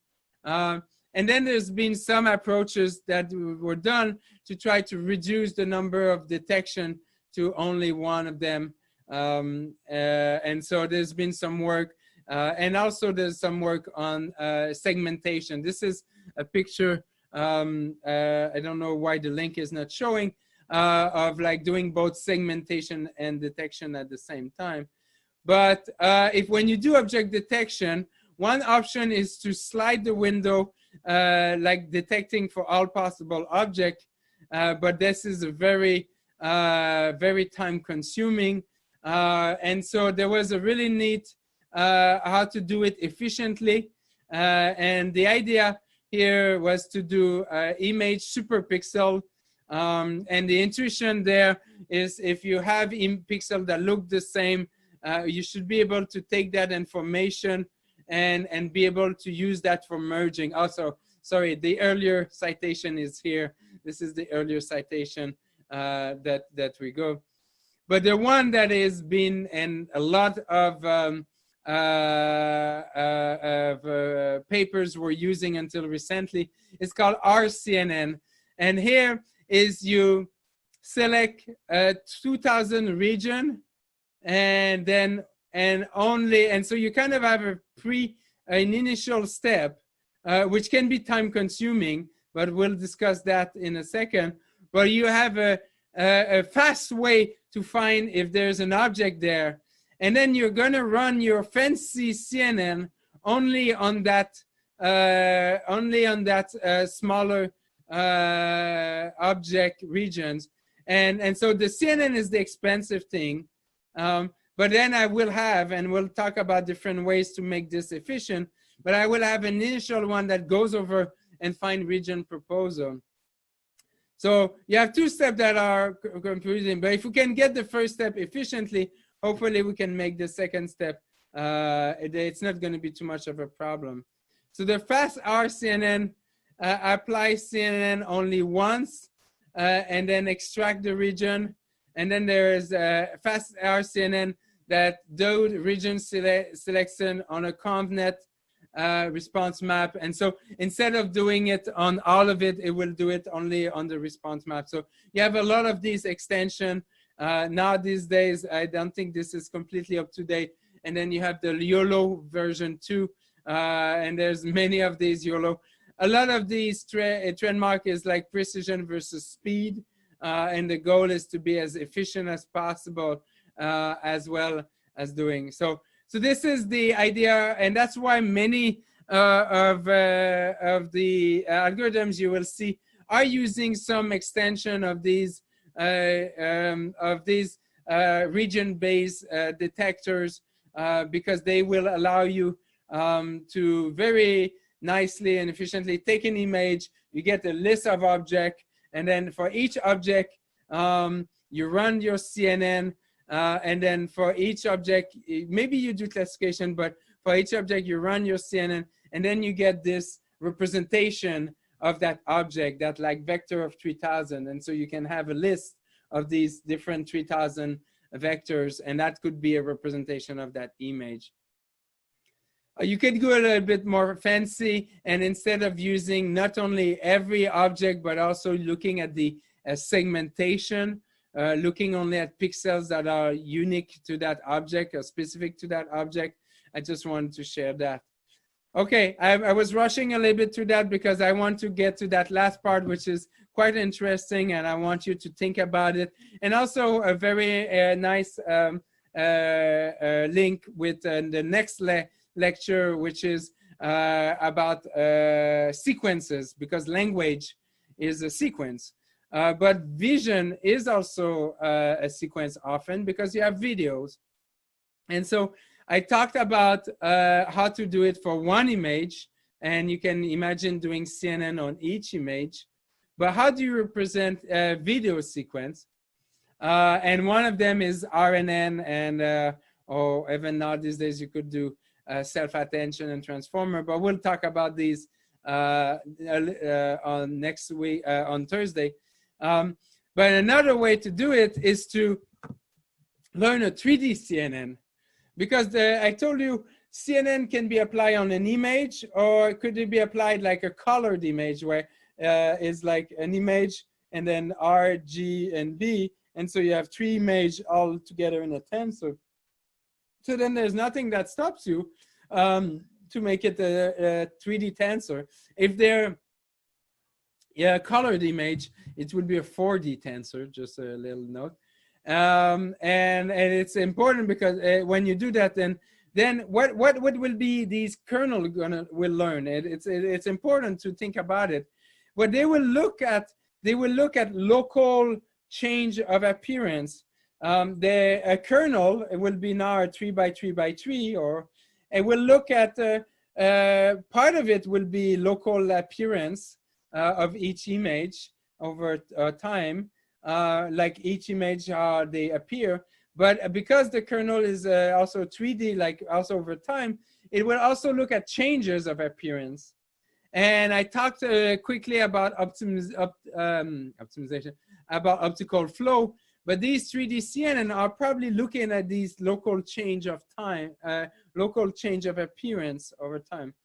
And then there's been some approaches that were done to try to reduce the number of detection to only one of them. And so there's been some work, and also there's some work on segmentation. This is a picture, I don't know why the link is not showing, of like doing both segmentation and detection at the same time. But when you do object detection, one option is to slide the window, like detecting for all possible objects. But this is a very, very time consuming. And so there was a really neat how to do it efficiently. And the idea here was to do image superpixel. And the intuition there is if you have pixels that look the same, you should be able to take that information and be able to use that for merging. Also, sorry, the earlier citation is here. This is the earlier citation that we go. But the one that has been in a lot of papers we're using until recently is called RCNN. And here is you select a 2000 region, and then and so you kind of have an initial step, which can be time consuming, but we'll discuss that in a second. But you have a fast way to find if there's an object there, and then you're going to run your fancy CNN only on that smaller object regions, and so the CNN is the expensive thing. But then I will have, and we'll talk about different ways to make this efficient, but I will have an initial one that goes over and find region proposal. So you have two steps that are confusing, but if we can get the first step efficiently, hopefully we can make the second step. It's not going to be too much of a problem. So the fast RCNN applies CNN only once and then extract the region. And then there is a fast RCNN that do region selection on a ConvNet response map. And so instead of doing it on all of it, it will do it only on the response map. So you have a lot of these extensions. Now these days, I don't think this is completely up to date. And then you have the YOLO version 2, and there's many of these YOLO. A lot of these trademark is like precision versus speed. And the goal is to be as efficient as possible, as well as doing. So this is the idea, and that's why many of the algorithms you will see are using some extension of these region-based detectors, because they will allow you to very nicely and efficiently take an image. You get a list of objects. And then for each object, you run your CNN, and then for each object, maybe you do classification, but for each object, you run your CNN, and then you get this representation of that object, that like vector of 3000. And so you can have a list of these different 3000 vectors, and that could be a representation of that image. You could go a little bit more fancy, and instead of using not only every object, but also looking at the segmentation, looking only at pixels that are unique to that object or specific to that object. I just wanted to share that. Okay, I was rushing a little bit through that because I want to get to that last part, which is quite interesting, and I want you to think about it. And also a very nice link with the next lecture, which is about sequences, because language is a sequence. But vision is also a sequence often because you have videos. And so I talked about how to do it for one image, and you can imagine doing CNN on each image. But how do you represent a video sequence? And one of them is RNN, and or even now these days you could do self-attention and transformer, but we'll talk about these on next week, on Thursday. But another way to do it is to learn a 3D CNN, because I told you CNN can be applied on an image, or could it be applied like a colored image where it's like an image and then R, G, and B. And so you have 3 images all together in a tensor. So then there's nothing that stops you to make it a 3D tensor. If they're a colored image, it would be a 4D tensor, just a little note. And it's important because when you do that, then what will be these kernels will learn? It's important to think about it. What they will look at local change of appearance. The kernel, it will be now a 3 by 3 by 3, or it will look at part of it will be local appearance of each image over time, like each image how they appear. But because the kernel is also 3D, like also over time, it will also look at changes of appearance. And I talked quickly about optimization, about optical flow, but these 3D CNN are probably looking at these local change of time, local change of appearance over time.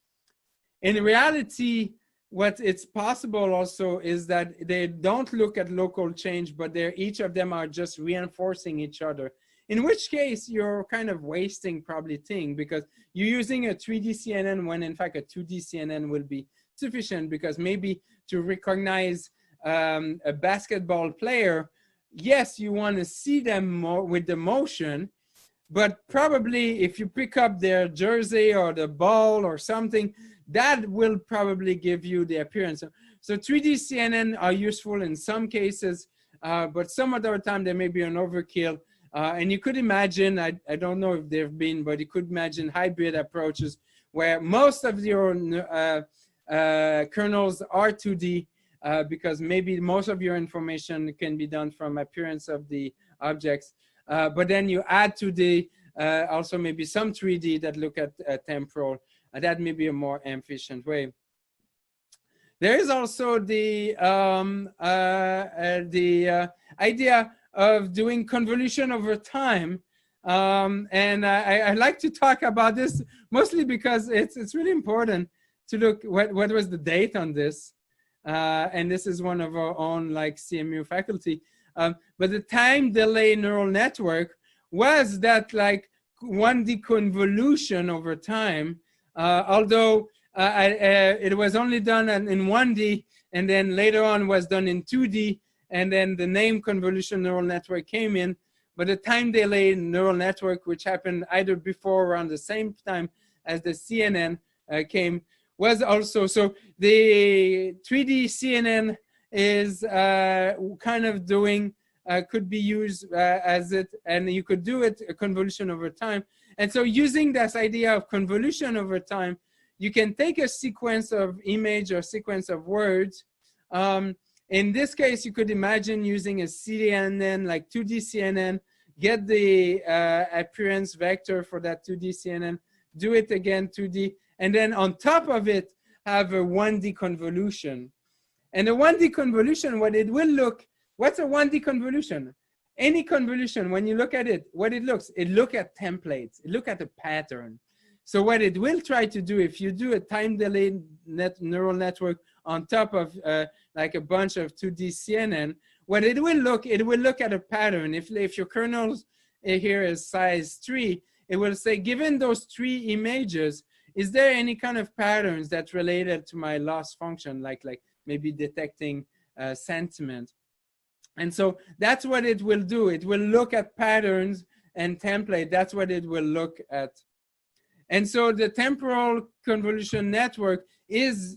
In reality, what it's possible also is that they don't look at local change, but each of them are just reinforcing each other. In which case, you're kind of wasting probably thing, because you're using a 3D CNN when in fact a 2D CNN will be sufficient, because maybe to recognize a basketball player, yes, you want to see them more with the motion, but probably if you pick up their jersey or the ball or something, that will probably give you the appearance. So 3D CNN are useful in some cases, but some other time there may be an overkill. And you could imagine, I don't know if they've been, but you could imagine hybrid approaches where most of your kernels are 2D, because maybe most of your information can be done from appearance of the objects. But then you add 2D, also maybe some 3D that look at temporal. That may be a more efficient way. There is also the idea of doing convolution over time. And I like to talk about this mostly because it's really important to look what was the date on this. And this is one of our own like CMU faculty. But the time delay neural network was that like 1D convolution over time, although it was only done in 1D, and then later on was done in 2D, and then the name convolution neural network came in. But the time delay neural network, which happened either before or around the same time as the CNN came, was also, so the 3D CNN is kind of doing, could be used as it, and you could do it a convolution over time. And so using this idea of convolution over time, you can take a sequence of image or sequence of words. In this case, you could imagine using a CNN, like 2D CNN, get the appearance vector for that 2D CNN, do it again 2D, and then on top of it, have a 1D convolution. And a 1D convolution, what it will look, what's a 1D convolution? Any convolution, when you look at it, what it looks at templates, it look at a pattern. So what it will try to do, if you do a time delayed neural network on top of like a bunch of 2D CNN, what it will look at a pattern. If your kernels here is size 3, it will say, given those 3 images, is there any kind of patterns that's related to my loss function, like maybe detecting sentiment? And so that's what it will do. It will look at patterns and template, that's what it will look at. And so the temporal convolution network is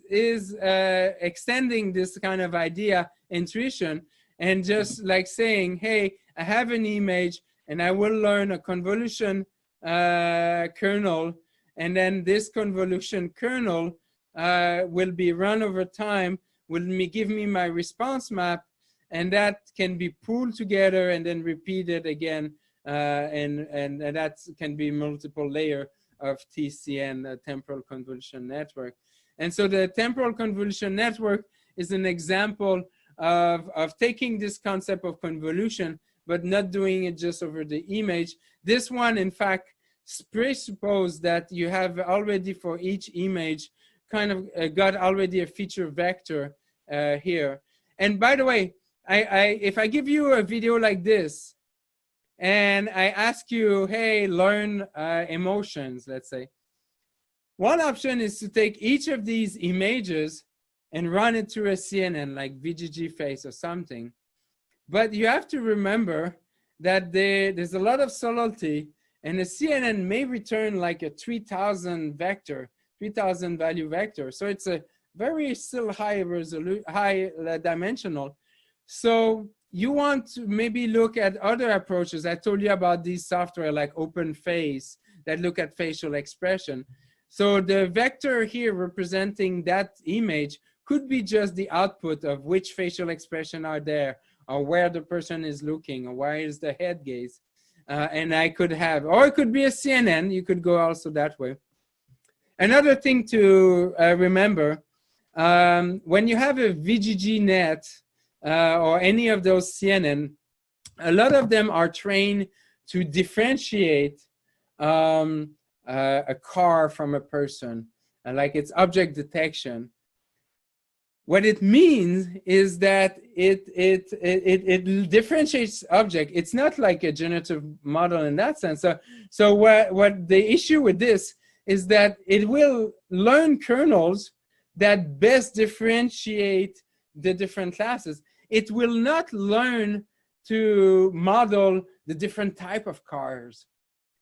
extending this kind of idea, intuition, and just like saying, hey, I have an image and I will learn a convolution kernel, and then this convolution kernel will be run over time, will give me my response map, and that can be pooled together and then repeated again, and that can be multiple layer of TCN, temporal convolution network. And so the temporal convolution network is an example of taking this concept of convolution, but not doing it just over the image. This one, in fact, presupposes that you have already for each image kind of got already a feature vector here. And by the way, if I give you a video like this, and I ask you, hey, learn emotions, let's say. One option is to take each of these images and run it through a CNN, like VGG face or something. But you have to remember that there's a lot of subtlety, and a CNN may return like a 3000 vector, 3000 value vector. So it's a very still high dimensional. So you want to maybe look at other approaches. I told you about these software like OpenPose that look at facial expression. So the vector here representing that image could be just the output of which facial expression are there, or where the person is looking, or where is the head gaze. And I could have, or it could be a CNN. You could go also that way. Another thing to remember, when you have a VGG net, or any of those CNN, a lot of them are trained to differentiate a car from a person, like it's object detection. What it means is that it differentiates object. It's not like a generative model in that sense. So what the issue with this is that it will learn kernels that best differentiate the different classes. It will not learn to model the different type of cars.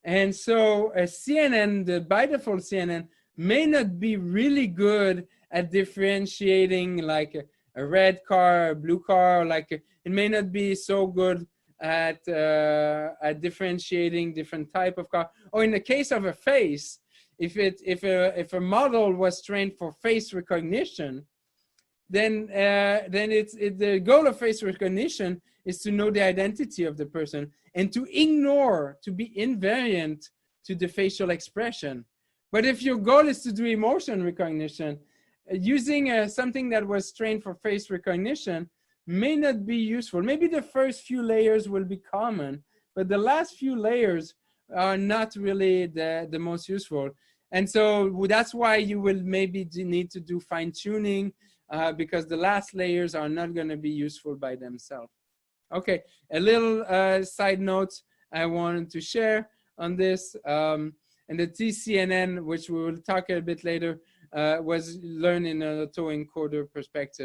And so a CNN, the by default CNN, may not be really good at differentiating like a red car, a blue car, like it may not be so good at differentiating different type of car. Or in the case of a face, if a model was trained for face recognition, then the goal of face recognition is to know the identity of the person and to ignore, to be invariant to the facial expression. But if your goal is to do emotion recognition, using something that was trained for face recognition may not be useful. Maybe the first few layers will be common, but the last few layers are not really the most useful. And so that's why you will maybe need to do fine tuning, because the last layers are not going to be useful by themselves. Okay, a little side note I wanted to share on this. And the TCNN, which we will talk a bit later, was learned in an autoencoder perspective.